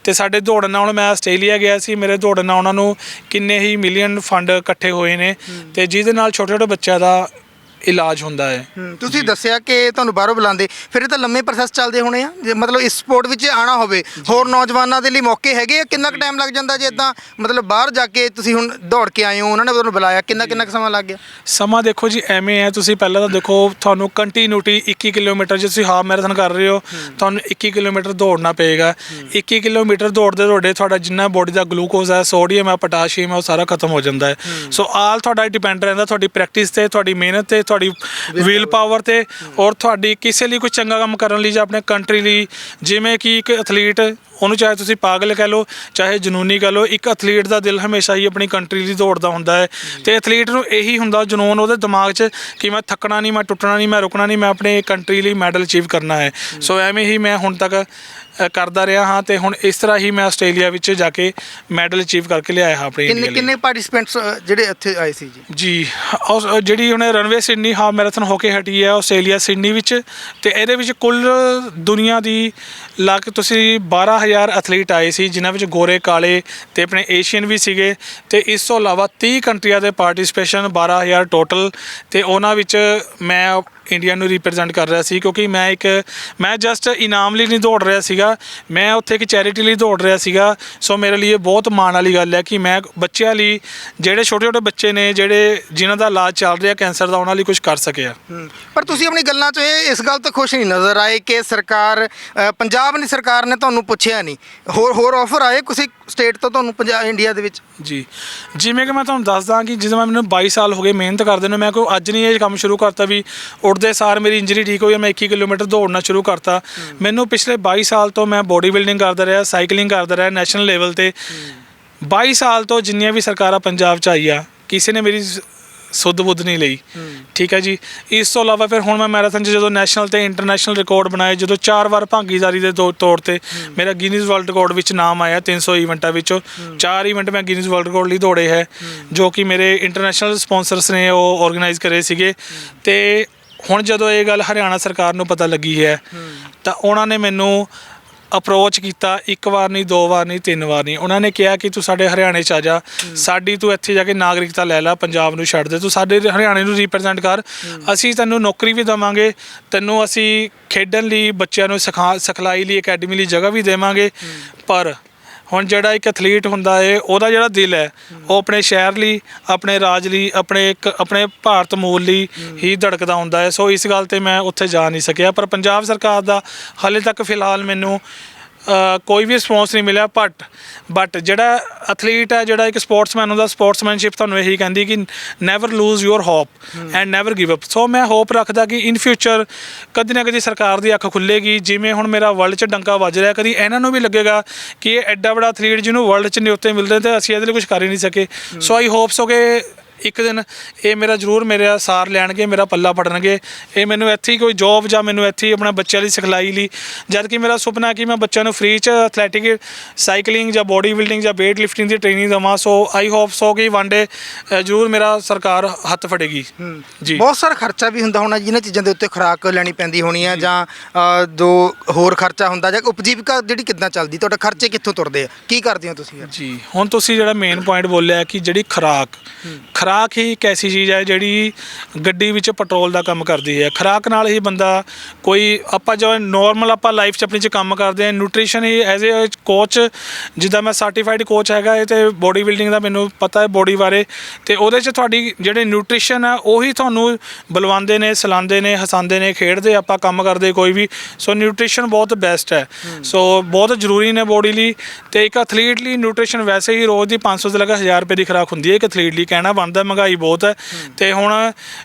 ਤੇ ਸਾਡੇ ਦੌੜਨ ਨਾਲ, ਹੁਣ ਮੈਂ ਆਸਟ੍ਰੇਲੀਆ ਗਿਆ ਸੀ, ਮੇਰੇ ਦੌੜਨ ਨਾਲ ਉਹਨਾਂ ਨੂੰ ਕਿੰਨੇ ਹੀ ਮਿਲੀਅਨ ਫੰਡ ਇਕੱਠੇ ਹੋਏ ਨੇ, ਤੇ ਜਿਹਦੇ ਨਾਲ ਛੋਟੇ ਛੋਟੇ ਬੱਚਿਆਂ ਦਾ ਇਲਾਜ ਹੁੰਦਾ ਹੈ। ਤੁਸੀਂ ਦੱਸਿਆ ਕਿ ਤੁਹਾਨੂੰ ਬਾਹਰੋਂ ਬੁਲਾਉਂਦੇ, ਫਿਰ ਇਹ ਤਾਂ ਲੰਮੇ ਪ੍ਰੋਸੈਸ ਚੱਲਦੇ ਹੋਣੇ ਆ, ਜੇ ਮਤਲਬ ਇਸ ਸਪੋਰਟ ਵਿੱਚ ਆਉਣਾ ਹੋਵੇ, ਹੋਰ ਨੌਜਵਾਨਾਂ ਦੇ ਲਈ ਮੌਕੇ ਹੈਗੇ ਆ? ਕਿੰਨਾ ਕੁ ਟਾਈਮ ਲੱਗ ਜਾਂਦਾ ਜੇ ਇੱਦਾਂ ਮਤਲਬ ਬਾਹਰ ਜਾ ਕੇ ਤੁਸੀਂ ਹੁਣ ਦੌੜ ਕੇ ਆਏ ਹੋ, ਉਹਨਾਂ ਨੇ ਤੁਹਾਨੂੰ ਬੁਲਾਇਆ, ਕਿੰਨਾ ਕੁ ਸਮਾਂ ਲੱਗ ਗਿਆ? ਸਮਾਂ ਦੇਖੋ ਜੀ ਐਵੇਂ ਹੈ, ਤੁਸੀਂ ਪਹਿਲਾਂ ਤਾਂ ਦੇਖੋ ਤੁਹਾਨੂੰ ਕੰਟੀਨਿਊਟੀ 21 ਕਿਲੋਮੀਟਰ, ਜੇ ਤੁਸੀਂ ਹਾਫ ਮੈਰਾਥਨ ਕਰ ਰਹੇ ਹੋ ਤੁਹਾਨੂੰ 21 ਕਿਲੋਮੀਟਰ ਦੌੜਨਾ ਪਏਗਾ। 21 ਕਿਲੋਮੀਟਰ ਦੌੜਦੇ ਦੌੜਦੇ ਤੁਹਾਡਾ ਜਿੰਨਾ ਬੋਡੀ ਦਾ ਗਲੂਕੋਜ਼ ਹੈ, ਸੋਡੀਅਮ ਹੈ, ਪੋਟਾਸ਼ੀਅਮ ਹੈ, ਉਹ ਸਾਰਾ ਖਤਮ ਹੋ ਜਾਂਦਾ ਹੈ। ਸੋ ਆਲ ਤੁਹਾਡਾ ਡਿਪੈਂਡ ਰਹਿੰਦਾ ਤੁਹਾਡੀ ਪ੍ਰੈਕਟਿਸ ਤੇ, ਤੁਹਾਡੀ ਮਿਹਨਤ ਤੇ, ਤੁਹਾਡੀ ਵੀਲ ਪਾਵਰ ਤੇ, ਔਰ ਤੁਹਾਡੀ ਕਿਸੇ ਲਈ ਕੋਈ ਚੰਗਾ ਕੰਮ ਕਰਨ ਲਈ ਜਾਂ ਆਪਣੇ ਕੰਟਰੀ ਲਈ। ਜਿਵੇਂ ਕਿ ਇੱਕ ਐਥਲੀਟ, ਉਹਨੂੰ ਚਾਹੇ ਤੁਸੀਂ ਪਾਗਲ ਕਹਿ ਲਓ ਚਾਹੇ ਜਨੂਨੀ ਕਹਿ ਲਓ, ਇੱਕ ਐਥਲੀਟ ਦਾ ਦਿਲ ਹਮੇਸ਼ਾ ਹੀ ਆਪਣੀ ਕੰਟਰੀ ਲਈ ਦੌੜਦਾ ਹੁੰਦਾ ਹੈ। ਤੇ ਐਥਲੀਟ ਨੂੰ ਇਹੀ ਹੁੰਦਾ ਜਨੂਨ ਉਹਦੇ ਦਿਮਾਗ 'ਚ ਕਿ ਮੈਂ ਥੱਕਣਾ ਨਹੀਂ, ਮੈਂ ਟੁੱਟਣਾ ਨਹੀਂ, ਮੈਂ ਰੁਕਣਾ ਨਹੀਂ, ਮੈਂ ਆਪਣੇ ਕੰਟਰੀ ਲਈ ਮੈਡਲ ਅਚੀਵ ਕਰਨਾ ਹੈ। ਸੋ ਐਵੇਂ ਹੀ ਮੈਂ ਹੁਣ ਤੱਕ ਕਰਦਾ ਰਿਹਾ ਹਾਂ, ਤੇ ਹੁਣ ਇਸ ਤਰ੍ਹਾਂ ਹੀ ਮੈਂ ਆਸਟ੍ਰੇਲੀਆ ਵਿੱਚ ਜਾ ਕੇ ਮੈਡਲ ਅਚੀਵ ਕਰਕੇ ਲਿਆਇਆ ਹਾਂ ਆਪਣੇ ਇੰਡੀਆ ਲਈ। ਕਿੰਨੇ ਪਾਰਟਿਸਪੈਂਟਸ ਜਿਹੜੇ ਇੱਥੇ ਆਏ ਸੀ ਜੀ? ਜਿਹੜੀ ਹੁਣ ਰਨਵੇ ਸਿਡਨੀ ਹਾਫ ਮੈਰਾਥਨ ਹੋ ਕੇ ਹਟੀ ਹੈ ਆਸਟ੍ਰੇਲੀਆ ਸਿਡਨੀ ਵਿੱਚ, ਤੇ ਇਹਦੇ ਵਿੱਚ ਕੁੱਲ ਦੁਨੀਆ ਦੀ ਤੁਸੀਂ 12,000 ਐਥਲੀਟ ਆਏ ਸੀ, ਜਿਨ੍ਹਾਂ ਵਿੱਚ ਗੋਰੇ, ਕਾਲੇ ਤੇ ਆਪਣੇ ਏਸ਼ੀਅਨ ਵੀ ਸੀਗੇ, ਤੇ ਇਸ ਤੋਂ ਇਲਾਵਾ 30 ਕੰਟਰੀਆਂ ਦੇ ਪਾਰਟਿਸਪੇਸ਼ਨ, 12,000 ਟੋਟਲ। ਤੇ ਉਹਨਾਂ ਵਿੱਚ ਮੈਂ ਇੰਡੀਆ ਨੂੰ ਰਿਪਰੈਜ਼ੈਂਟ ਕਰ ਰਿਹਾ ਸੀ, ਕਿਉਂਕਿ ਮੈਂ ਜਸਟ ਇਨਾਮ ਲਈ ਨਹੀਂ ਦੌੜ ਰਿਹਾ ਸੀਗਾ, ਮੈਂ ਉੱਥੇ ਇੱਕ ਚੈਰਿਟੀ ਲਈ ਦੌੜ ਰਿਹਾ ਸੀਗਾ। ਸੋ ਮੇਰੇ ਲਈ ਇਹ ਬਹੁਤ ਮਾਣ ਵਾਲੀ ਗੱਲ ਹੈ ਕਿ ਮੈਂ ਬੱਚਿਆਂ ਲਈ, ਜਿਹੜੇ ਛੋਟੇ ਛੋਟੇ ਬੱਚੇ ਨੇ ਜਿਨ੍ਹਾਂ ਦਾ ਇਲਾਜ ਚੱਲ ਰਿਹਾ ਕੈਂਸਰ ਦਾ, ਉਹਨਾਂ ਲਈ ਕੁਝ ਕਰ ਸਕਿਆ। ਪਰ ਤੁਸੀਂ ਆਪਣੀ ਗੱਲਾਂ 'ਚ ਇਸ ਗੱਲ ਤੋਂ ਖੁਸ਼ ਨਹੀਂ ਨਜ਼ਰ ਆਏ ਕਿ ਸਰਕਾਰ, ਪੰਜਾਬ ਦੀ ਸਰਕਾਰ ਨੇ ਤੁਹਾਨੂੰ ਪੁੱਛਿਆ ਨਹੀਂ, ਹੋਰ ਆਫਰ ਆਏ ਕਿਸੇ ਸਟੇਟ ਤੋਂ ਤੁਹਾਨੂੰ ਇੰਡੀਆ ਦੇ ਵਿੱਚ? ਜੀ, ਜਿਵੇਂ ਕਿ ਮੈਂ ਤੁਹਾਨੂੰ ਦੱਸਦਾ ਕਿ ਜਦੋਂ ਮੈਨੂੰ 22 ਸਾਲ ਹੋ ਗਏ ਮਿਹਨਤ ਕਰਦੇ ਨੂੰ, ਮੈਂ ਕੋਈ ਅੱਜ ਨਹੀਂ ਇਹ ਕੰਮ ਸ਼ੁਰੂ ਕਰਤਾ ਵੀ ਉੱਠਦੇ ਸਾਰ ਮੇਰੀ ਇੰਜਰੀ ਠੀਕ ਹੋਈ, ਮੈਂ 21 ਕਿਲੋਮੀਟਰ ਦੌੜਨਾ ਸ਼ੁਰੂ ਕਰਤਾ। ਮੈਨੂੰ ਪਿਛਲੇ 22 ਸਾਲ ਤੋਂ ਮੈਂ ਬੋਡੀ ਬਿਲਡਿੰਗ ਕਰਦਾ ਰਿਹਾ, ਸਾਈਕਲਿੰਗ ਕਰਦਾ ਰਿਹਾ ਨੈਸ਼ਨਲ ਲੈਵਲ ਤੇ। 22 ਸਾਲ ਤੋਂ ਜਿੰਨੀਆਂ ਵੀ ਸਰਕਾਰਾਂ ਪੰਜਾਬ 'ਚ ਆਈ ਆ, ਕਿਸੇ ਨੇ ਮੇਰੀ ਸੁੱਧ ਬੁੱਧ ਨਹੀਂ ਲਈ, ਠੀਕ ਹੈ ਜੀ। ਇਸ ਤੋਂ ਇਲਾਵਾ ਫਿਰ ਹੁਣ ਮੈਂ ਮੈਰਾਥਨ 'ਚ ਜਦੋਂ ਨੈਸ਼ਨਲ ਤੇ ਇੰਟਰਨੈਸ਼ਨਲ ਰਿਕਾਰਡ ਬਣਾਏ, ਜਦੋਂ 4 ਵਾਰ ਭਾਗੀਦਾਰੀ ਦੇ ਤੌਰ ਤੇ ਮੇਰਾ ਗਿਨੀਜ਼ ਵਰਲਡ ਰਿਕਾਰਡ ਵਿੱਚ ਨਾਮ ਆਇਆ 300 ਇਵੈਂਟਾਂ ਵਿੱਚੋਂ। 4 ਇਵੈਂਟ ਮੈਂ ਗਿਨੀਜ਼ ਵਰਲਡ ਰਿਕਾਰਡ ਲਈ ਦੌੜੇ ਹੈ, ਜੋ ਕਿ ਮੇਰੇ ਇੰਟਰਨੈਸ਼ਨਲ ਸਪੋਂਸਰਸ ਨੇ ਉਹ ਆਰਗੇਨਾਈਜ਼ ਕਰੇ ਸੀਗੇ। ਤੇ ਹੁਣ ਜਦੋਂ ਇਹ ਗੱਲ ਹਰਿਆਣਾ ਸਰਕਾਰ ਨੂੰ ਪਤਾ ਲੱਗੀ ਹੈ, ਤਾਂ ਉਹਨਾਂ ਨੇ ਮੈਨੂੰ ਅਪਰੋਚ ਕੀਤਾ, 1 ਵਾਰ ਨਹੀਂ, 2 ਵਾਰ ਨਹੀਂ, 3 ਵਾਰ ਨਹੀਂ। ਉਹਨਾਂ ਨੇ ਕਿਹਾ ਕਿ ਤੂੰ ਸਾਡੇ ਹਰਿਆਣੇ 'ਚ ਆ ਜਾ, ਤੂੰ ਇੱਥੇ ਜਾ ਕੇ ਨਾਗਰਿਕਤਾ ਲੈ ਲਾ, ਪੰਜਾਬ ਨੂੰ ਛੱਡ ਦੇ, ਤੂੰ ਸਾਡੇ ਹਰਿਆਣੇ ਨੂੰ ਰਿਪਰੈਜ਼ੈਂਟ ਕਰ, ਅਸੀਂ ਤੈਨੂੰ ਨੌਕਰੀ ਵੀ ਦੇਵਾਂਗੇ, ਤੈਨੂੰ ਅਸੀਂ ਖੇਡਣ ਲਈ ਬੱਚਿਆਂ ਨੂੰ ਸਿਖਲਾਈ ਲਈ ਅਕੈਡਮੀ ਲਈ ਜਗ੍ਹਾ ਵੀ ਦੇਵਾਂਗੇ। ਪਰ ਹੁਣ ਜਿਹੜਾ ਇੱਕ ਐਥਲੀਟ ਹੁੰਦਾ ਹੈ, ਉਹਦਾ ਜਿਹੜਾ ਦਿਲ ਹੈ ਉਹ ਆਪਣੇ ਸ਼ਹਿਰ ਲਈ, ਆਪਣੇ ਰਾਜ ਲਈ, ਆਪਣੇ ਭਾਰਤ ਮੂਲ ਲਈ ਹੀ ਧੜਕਦਾ ਹੁੰਦਾ ਹੈ। ਸੋ ਇਸ ਗੱਲ 'ਤੇ ਮੈਂ ਉੱਥੇ ਜਾ ਨਹੀਂ ਸਕਿਆ। ਪਰ ਪੰਜਾਬ ਸਰਕਾਰ ਦਾ ਹਾਲੇ ਤੱਕ ਫਿਲਹਾਲ ਮੈਨੂੰ ਕੋਈ ਵੀ ਰਿਸਪੌਂਸ ਨਹੀਂ ਮਿਲਿਆ। ਬਟ ਜਿਹੜਾ ਐਥਲੀਟ ਹੈ, ਜਿਹੜਾ ਇੱਕ ਸਪੋਰਟਸਮੈਨ ਹੁੰਦਾ, ਸਪੋਰਟਸਮੈਨਸ਼ਿਪ ਤੁਹਾਨੂੰ ਇਹੀ ਕਹਿੰਦੀ ਕਿ never lose your hope and never give up. So ਮੈਂ ਹੋਪ ਰੱਖਦਾ ਕਿ ਇਨ ਫਿਊਚਰ ਕਦੀ ਨਾ ਕਦੀ ਸਰਕਾਰ ਦੀ ਅੱਖ ਖੁੱਲ੍ਹੇਗੀ। ਜਿਵੇਂ ਹੁਣ ਮੇਰਾ ਵਰਲਡ 'ਚ ਡੰਕਾ ਵੱਜ ਰਿਹਾ, ਕਦੀ ਇਹਨਾਂ ਨੂੰ ਵੀ ਲੱਗੇਗਾ ਕਿ ਇਹ ਐਡਾ ਵੱਡਾ ਐਥਲੀਟ ਜਿਹਨੂੰ ਵਰਲਡ 'ਚ ਨਿਯੁਕਤੇ ਮਿਲਦੇ ਤੇ ਅਸੀਂ ਇਹਦੇ ਲਈ ਕੁਝ ਕਰ ਹੀ ਨਹੀਂ ਸਕੇ। ਸੋ ਆਈ ਹੋਪ ਸੋ ਕਿ ਇੱਕ ਦਿਨ ਇਹ ਮੇਰਾ ਸਾਰ ਲੈਣਗੇ, ਮੇਰਾ ਪੱਲਾ ਫੜਨਗੇ। ਇਹ ਮੈਨੂੰ ਇੱਥੇ ਹੀ ਕੋਈ ਜੋਬ ਜਾਂ ਮੈਨੂੰ ਇੱਥੇ ਹੀ ਆਪਣਾ ਬੱਚਿਆਂ ਲਈ ਸਿਖਲਾਈ ਲਈ, ਜਦ ਕਿ ਮੇਰਾ ਸੁਪਨਾ ਕਿ ਮੈਂ ਬੱਚਿਆਂ ਨੂੰ ਫ੍ਰੀ 'ਚ ਐਥਲੈਟਿਕ, ਸਾਈਕਲਿੰਗ ਜਾਂ ਬੋਡੀ ਬਿਲਡਿੰਗ ਜਾਂ ਵੇਟ ਲਿਫਟਿੰਗ ਦੀ ਟ੍ਰੇਨਿੰਗ ਦੇਵਾਂ। ਸੋ ਆਈ ਹੋਪ ਸੋ ਕਿ ਵਨ ਡੇ ਜ਼ਰੂਰ ਮੇਰਾ ਸਰਕਾਰ ਹੱਥ ਫੜੇਗੀ ਜੀ। ਬਹੁਤ ਸਾਰਾ ਖਰਚਾ ਵੀ ਹੁੰਦਾ ਹੋਣਾ ਜਿਹਨਾਂ ਚੀਜ਼ਾਂ ਦੇ ਉੱਤੇ, ਖੁਰਾਕ ਲੈਣੀ ਪੈਂਦੀ ਹੋਣੀ ਆ, ਜਾਂ ਜੋ ਹੋਰ ਖਰਚਾ ਹੁੰਦਾ, ਜਾਂ ਉਪਜੀਵਿਕਾ ਜਿਹੜੀ ਕਿੱਦਾਂ ਚੱਲਦੀ, ਤੁਹਾਡੇ ਖਰਚੇ ਕਿੱਥੋਂ ਤੁਰਦੇ ਆ, ਕੀ ਕਰਦੇ ਹੋ ਤੁਸੀਂ? ਜੀ, ਹੁਣ ਤੁਸੀਂ ਜਿਹੜਾ ਮੇਨ ਪੁਆਇੰਟ ਬੋਲਿਆ ਕਿ ਜਿਹੜੀ ਖੁਰਾਕ ਹੀ ਇੱਕ ਐਸੀ ਚੀਜ਼ ਹੈ ਜਿਹੜੀ ਗੱਡੀ ਵਿੱਚ ਪੈਟਰੋਲ ਦਾ ਕੰਮ ਕਰਦੀ ਹੈ। ਖੁਰਾਕ ਨਾਲ ਹੀ ਬੰਦਾ ਆਪਾਂ ਜੋ ਨੋਰਮਲ ਆਪਾਂ ਲਾਈਫ 'ਚ ਆਪਣੀ 'ਚ ਕੰਮ ਕਰਦੇ ਹਾਂ, nutrition he as a coach, ਜਿੱਦਾਂ ਮੈਂ ਸਰਟੀਫਾਈਡ ਕੋਚ ਹੈਗਾ ਇਹ, ਅਤੇ ਬੋਡੀ ਬਿਲਡਿੰਗ ਦਾ ਮੈਨੂੰ ਪਤਾ ਹੈ ਬੋਡੀ ਬਾਰੇ, ਅਤੇ ਉਹਦੇ 'ਚ ਤੁਹਾਡੀ ਜਿਹੜੇ ਨਿਊਟ੍ਰੀਸ਼ਨ ਹੈ ਉਹੀ ਤੁਹਾਨੂੰ ਬੁਲਵਾਉਂਦੇ ਨੇ, ਸਲਾਉਂਦੇ ਨੇ, ਹਸਾਉਂਦੇ ਨੇ, ਖੇਡਦੇ ਆਪਾਂ ਕੰਮ ਕਰਦੇ ਕੋਈ ਵੀ। ਸੋ ਨਿਊਟ੍ਰੀਸ਼ਨ ਬਹੁਤ ਬੈਸਟ ਹੈ। ਸੋ ਬਹੁਤ ਜ਼ਰੂਰੀ ਨੇ ਬੋਡੀ ਲਈ। ਅਤੇ ਇੱਕ ਐਥਲੀਟ ਲਈ ਨਿਊਟ੍ਰੀਸ਼ਨ ਵੈਸੇ ਹੀ ਰੋਜ਼ ਦੀ 500 ਤੋਂ ਲੈ ਕੇ 1000 ਰੁਪਏ ਦੀ ਖੁਰਾਕ ਹੁੰਦੀ ਹੈ ਇੱਕ ਐਥਲੀਟ ਲਈ। ਕਹਿਣਾ ਬਣਦਾ ਮਹਿੰਗਾਈ ਬਹੁਤ ਹੈ। ਅਤੇ ਹੁਣ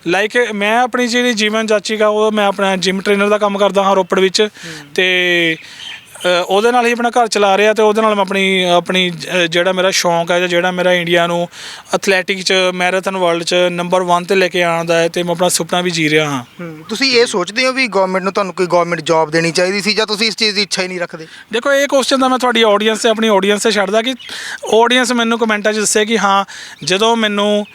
ਲਾਈਕ ਮੈਂ ਆਪਣੀ ਜਿਹੜੀ ਜੀਵਨ ਜਾਚੀਗਾ, ਉਹ ਮੈਂ ਆਪਣਾ ਜਿਮ ਟ੍ਰੇਨਰ ਦਾ ਕੰਮ ਕਰਦਾ ਹਾਂ ਰੋਪੜ ਵਿੱਚ, ਅਤੇ ਉਹਦੇ ਨਾਲ ਹੀ ਆਪਣਾ ਘਰ ਚਲਾ ਰਿਹਾ। ਅਤੇ ਉਹਦੇ ਨਾਲ ਮੈਂ ਆਪਣੀ ਜਿਹੜਾ ਮੇਰਾ ਸ਼ੌਂਕ ਹੈ, ਜਾਂ ਜਿਹੜਾ ਮੇਰਾ ਇੰਡੀਆ ਨੂੰ ਐਥਲੈਟਿਕ 'ਚ, ਮੈਰਾਥਨ ਵਰਲਡ 'ਚ ਨੰਬਰ 1 'ਤੇ ਲੈ ਕੇ ਆਉਣ ਦਾ ਹੈ, ਅਤੇ ਮੈਂ ਆਪਣਾ ਸੁਪਨਾ ਵੀ ਜੀ ਰਿਹਾ ਹਾਂ। ਤੁਸੀਂ ਇਹ ਸੋਚਦੇ ਹੋ ਵੀ ਗਵਰਨਮੈਂਟ ਨੂੰ ਤੁਹਾਨੂੰ ਕੋਈ ਗਵਰਨਮੈਂਟ ਜੋਬ ਦੇਣੀ ਚਾਹੀਦੀ ਸੀ, ਜਾਂ ਤੁਸੀਂ ਇਸ ਚੀਜ਼ ਦੀ ਇੱਛਾ ਹੀ ਨਹੀਂ ਰੱਖਦੇ? ਦੇਖੋ, ਇਹ ਕੁਐਸਚਨ ਤਾਂ ਮੈਂ ਤੁਹਾਡੀ ਆਡੀਅנס 'ਤੇ, ਆਪਣੀ ਆਡੀਅנס 'ਤੇ ਛੱਡਦਾ ਕਿ ਆਡੀਅנס ਮੈਨੂੰ ਕਮੈਂਟਾਂ 'ਚ ਦੱਸੇ ਕਿ ਹਾਂ, ਜਦੋਂ ਮੈਨੂੰ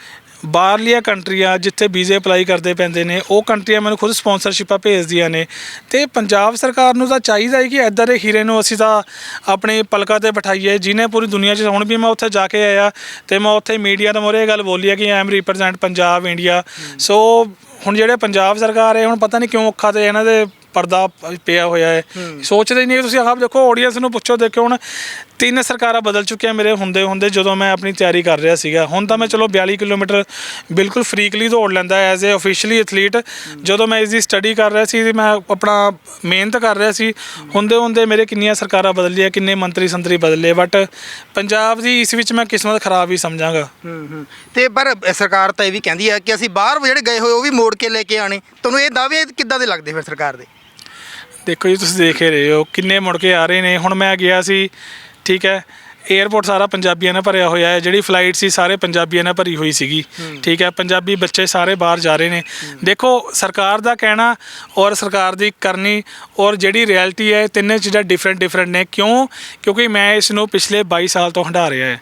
ਬਾਹਰਲੀਆਂ ਕੰਟਰੀਆਂ ਜਿੱਥੇ ਵੀਜ਼ੇ ਅਪਲਾਈ ਕਰਦੇ ਪੈਂਦੇ ਨੇ, ਉਹ ਕੰਟਰੀਆਂ ਮੈਨੂੰ ਖੁਦ ਸਪਾਂਸਰਸ਼ਿਪਾਂ ਭੇਜਦੀਆਂ ਨੇ। ਤੇ ਪੰਜਾਬ ਸਰਕਾਰ ਨੂੰ ਤਾਂ ਚਾਹੀਦਾ ਹੈ ਕਿ ਇੱਦਾਂ ਦੇ ਹੀਰੇ ਨੂੰ ਅਸੀਂ ਤਾਂ ਆਪਣੇ ਪਲਕਾਂ ਤੇ ਬਿਠਾਈਏ, ਜਿਹਨੇ ਪੂਰੀ ਦੁਨੀਆ 'ਚ। ਹੁਣ ਵੀ ਮੈਂ ਉੱਥੇ ਜਾ ਕੇ ਆਇਆ ਤੇ ਮੈਂ ਉੱਥੇ ਮੀਡੀਆ ਦੇ ਮੂਹਰੇ ਇਹ ਗੱਲ ਬੋਲੀ ਹੈ ਕਿ I am represent Punjab India. So ਹੁਣ ਜਿਹੜੇ ਪੰਜਾਬ ਸਰਕਾਰ ਹੈ, ਹੁਣ ਪਤਾ ਨਹੀਂ ਕਿਉਂ ਅੱਖਾਂ ਤੇ ਇਹਨਾਂ ਦੇ ਪਰਦਾ ਪਿਆ ਹੋਇਆ ਹੈ, ਸੋਚਦੇ ਨਹੀਂ। ਤੁਸੀਂ ਆਪ ਦੇਖੋ, ਆਡੀਅנס ਨੂੰ ਪੁੱਛੋ, ਦੇਖੋ ਹੁਣ 3 ਸਰਕਾਰਾਂ ਬਦਲ ਚੁੱਕੀਆਂ ਮੇਰੇ ਹੁੰਦੇ ਜਦੋਂ ਮੈਂ ਆਪਣੀ ਤਿਆਰੀ ਕਰ ਰਿਹਾ ਸੀਗਾ। ਹੁਣ ਤਾਂ ਮੈਂ ਚਲੋ 42 ਕਿਲੋਮੀਟਰ ਬਿਲਕੁਲ ਫਰੀਕਲੀ ਦੌੜ ਲੈਂਦਾ ਐਜ਼ ਏ ਆਫੀਸ਼ੀਅਲੀ ਐਥਲੀਟ। ਜਦੋਂ ਮੈਂ ਇਸ ਦੀ ਸਟੱਡੀ ਕਰ ਰਿਹਾ ਸੀ, ਮੈਂ ਆਪਣਾ ਮਿਹਨਤ ਕਰ ਰਿਹਾ ਸੀ, ਹੁੰਦੇ ਮੇਰੇ ਕਿੰਨੀਆਂ ਸਰਕਾਰਾਂ ਬਦਲੀਆਂ, ਕਿੰਨੇ ਮੰਤਰੀ ਬਦਲੇ, ਬਟ ਪੰਜਾਬ ਦੀ ਇਸ ਵਿੱਚ ਮੈਂ ਕਿਸਮਤ ਖਰਾਬ ਹੀ ਸਮਝਾਂਗਾ। ਤੇ ਪਰ ਸਰਕਾਰ ਤਾਂ ਇਹ ਵੀ ਕਹਿੰਦੀ ਹੈ ਕਿ ਅਸੀਂ ਬਾਹਰ ਜਿਹੜੇ ਗਏ ਹੋਏ ਉਹ ਵੀ ਮੋੜ ਕੇ ਲੈ ਕੇ ਆਣੇ। ਤੁਹਾਨੂੰ ਇਹ ਦਾਅਵੇ ਕਿੱਦਾਂ ਦੇ ਲੱਗਦੇ ਫਿਰ ਸਰਕਾਰ ਦੇ? ਦੇਖੋ ਜੀ, ਤੁਸੀਂ ਦੇਖ ਹੀ ਰਹੇ ਹੋ ਕਿੰਨੇ ਮੁੜ ਕੇ ਆ ਰਹੇ ਨੇ। ਹੁਣ ਮੈਂ ਗਿਆ ਸੀ, ਠੀਕ ਹੈ, ਏਅਰਪੋਰਟ ਸਾਰਾ ਪੰਜਾਬੀਆਂ ਨਾਲ ਭਰਿਆ ਹੋਇਆ ਹੈ, ਜਿਹੜੀ ਫਲਾਈਟ ਸੀ ਸਾਰੇ ਪੰਜਾਬੀਆਂ ਨਾਲ ਭਰੀ ਹੋਈ ਸੀਗੀ, ਠੀਕ ਹੈ। ਪੰਜਾਬੀ ਬੱਚੇ ਸਾਰੇ ਬਾਹਰ ਜਾ ਰਹੇ ਨੇ। ਦੇਖੋ, ਸਰਕਾਰ ਦਾ ਕਹਿਣਾ ਔਰ ਸਰਕਾਰ ਦੀ ਕਰਨੀ ਔਰ ਜਿਹੜੀ ਰਿਐਲਿਟੀ ਹੈ, ਤਿੰਨੇ ਚੀਜ਼ਾਂ ਡਿਫਰੈਂਟ ਨੇ। ਕਿਉਂਕਿ ਮੈਂ ਇਸ ਨੂੰ ਪਿਛਲੇ 22 ਸਾਲ ਤੋਂ ਹੰਢਾ ਰਿਹਾ ਹੈ।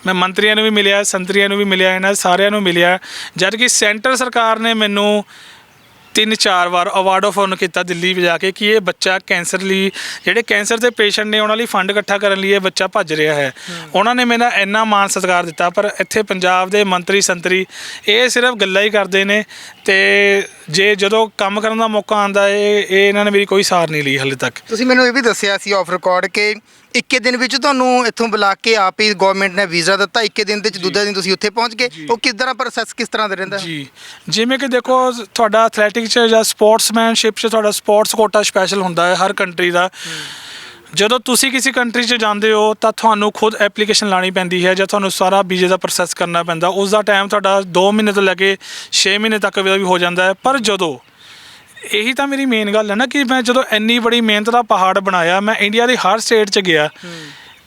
ਮੈਂ ਮੰਤਰੀਆਂ ਨੂੰ ਵੀ ਮਿਲਿਆ, ਸੰਤਰੀਆਂ ਨੂੰ ਵੀ ਮਿਲਿਆ, ਇਹਨਾਂ ਸਾਰਿਆਂ ਨੂੰ ਮਿਲਿਆ, ਜਦ ਕਿ ਸੈਂਟਰ ਸਰਕਾਰ ਨੇ ਮੈਨੂੰ 3-4 ਵਾਰ ਅਵਾਰਡ ਆਫ ਆਨਰ ਕੀਤਾ ਦਿੱਲੀ ਜਾ ਕੇ ਕਿ ਇਹ ਬੱਚਾ ਕੈਂਸਰ ਲਈ, ਜਿਹੜੇ ਕੈਂਸਰ ਦੇ ਪੇਸ਼ੈਂਟ ਨੇ ਉਹਨਾਂ ਲਈ ਫੰਡ ਇਕੱਠਾ ਕਰਨ ਲਈ ਇਹ ਬੱਚਾ ਭੱਜ ਰਿਹਾ ਹੈ। ਉਹਨਾਂ ਨੇ ਮੇਰਾ ਇੰਨਾ ਮਾਣ ਸਤਿਕਾਰ ਦਿੱਤਾ। ਪਰ ਇੱਥੇ ਪੰਜਾਬ ਦੇ ਮੰਤਰੀ ਸੰਤਰੀ ਇਹ ਸਿਰਫ ਗੱਲਾਂ ਹੀ ਕਰਦੇ ਨੇ, ਤੇ ਜਦੋਂ ਕੰਮ ਕਰਨ ਦਾ ਮੌਕਾ ਆਉਂਦਾ ਇਹ ਇਹਨਾਂ ਨੇ ਮੇਰੀ ਕੋਈ ਸਾਰ ਨਹੀਂ ਲਈ ਹਾਲੇ ਤੱਕ। ਤੁਸੀਂ ਮੈਨੂੰ ਇਹ ਵੀ ਦੱਸਿਆ ਸੀ ਆਫ ਰਿਕਾਰਡ ਕਿ 21 ਦਿਨ ਵਿੱਚ ਤੁਹਾਨੂੰ ਇੱਥੋਂ ਬੁਲਾ ਕੇ ਆਪ ਹੀ ਗਵਰਨਮੈਂਟ ਨੇ ਵੀਜ਼ਾ ਦਿੱਤਾ। 21 ਦਿਨ ਦੇ ਵਿੱਚ ਦੂਜੇ ਦਿਨ ਤੁਸੀਂ ਉੱਥੇ ਪਹੁੰਚ ਗਏ। ਉਹ ਕਿਸ ਤਰ੍ਹਾਂ ਪ੍ਰੋਸੈਸ ਕਿਸ ਤਰ੍ਹਾਂ ਦਾ ਰਹਿੰਦਾ? ਜੀ, ਜਿਵੇਂ ਕਿ ਦੇਖੋ, ਤੁਹਾਡਾ ਐਥਲੈਟਿਕ 'ਚ ਜਾਂ ਸਪੋਰਟਸਮੈਨਸ਼ਿਪ 'ਚ ਤੁਹਾਡਾ ਸਪੋਰਟਸ ਕੋਟਾ ਸਪੈਸ਼ਲ ਹੁੰਦਾ ਹੈ ਹਰ ਕੰਟਰੀ ਦਾ। ਜਦੋਂ ਤੁਸੀਂ ਕਿਸੇ ਕੰਟਰੀ 'ਚ ਜਾਂਦੇ ਹੋ ਤਾਂ ਤੁਹਾਨੂੰ ਖੁਦ ਐਪਲੀਕੇਸ਼ਨ ਲਾਣੀ ਪੈਂਦੀ ਹੈ, ਜਾਂ ਤੁਹਾਨੂੰ ਸਾਰਾ ਵੀਜ਼ੇ ਦਾ ਪ੍ਰੋਸੈਸ ਕਰਨਾ ਪੈਂਦਾ। ਉਸ ਦਾ ਟਾਈਮ ਤੁਹਾਡਾ 2 ਮਹੀਨੇ ਤੋਂ ਲੈ ਕੇ 6 ਮਹੀਨੇ ਤੱਕ ਵੀ ਹੋ ਜਾਂਦਾ ਹੈ। ਪਰ ਜਦੋਂ ਇਹੀ ਤਾਂ ਮੇਰੀ ਮੇਨ ਗੱਲ ਹੈ ਨਾ ਕਿ ਮੈਂ ਜਦੋਂ ਇੰਨੀ ਬੜੀ ਮਿਹਨਤ ਦਾ ਪਹਾੜ ਬਣਾਇਆ, ਮੈਂ ਇੰਡੀਆ ਦੀ ਹਰ ਸਟੇਟ 'ਚ ਗਿਆ,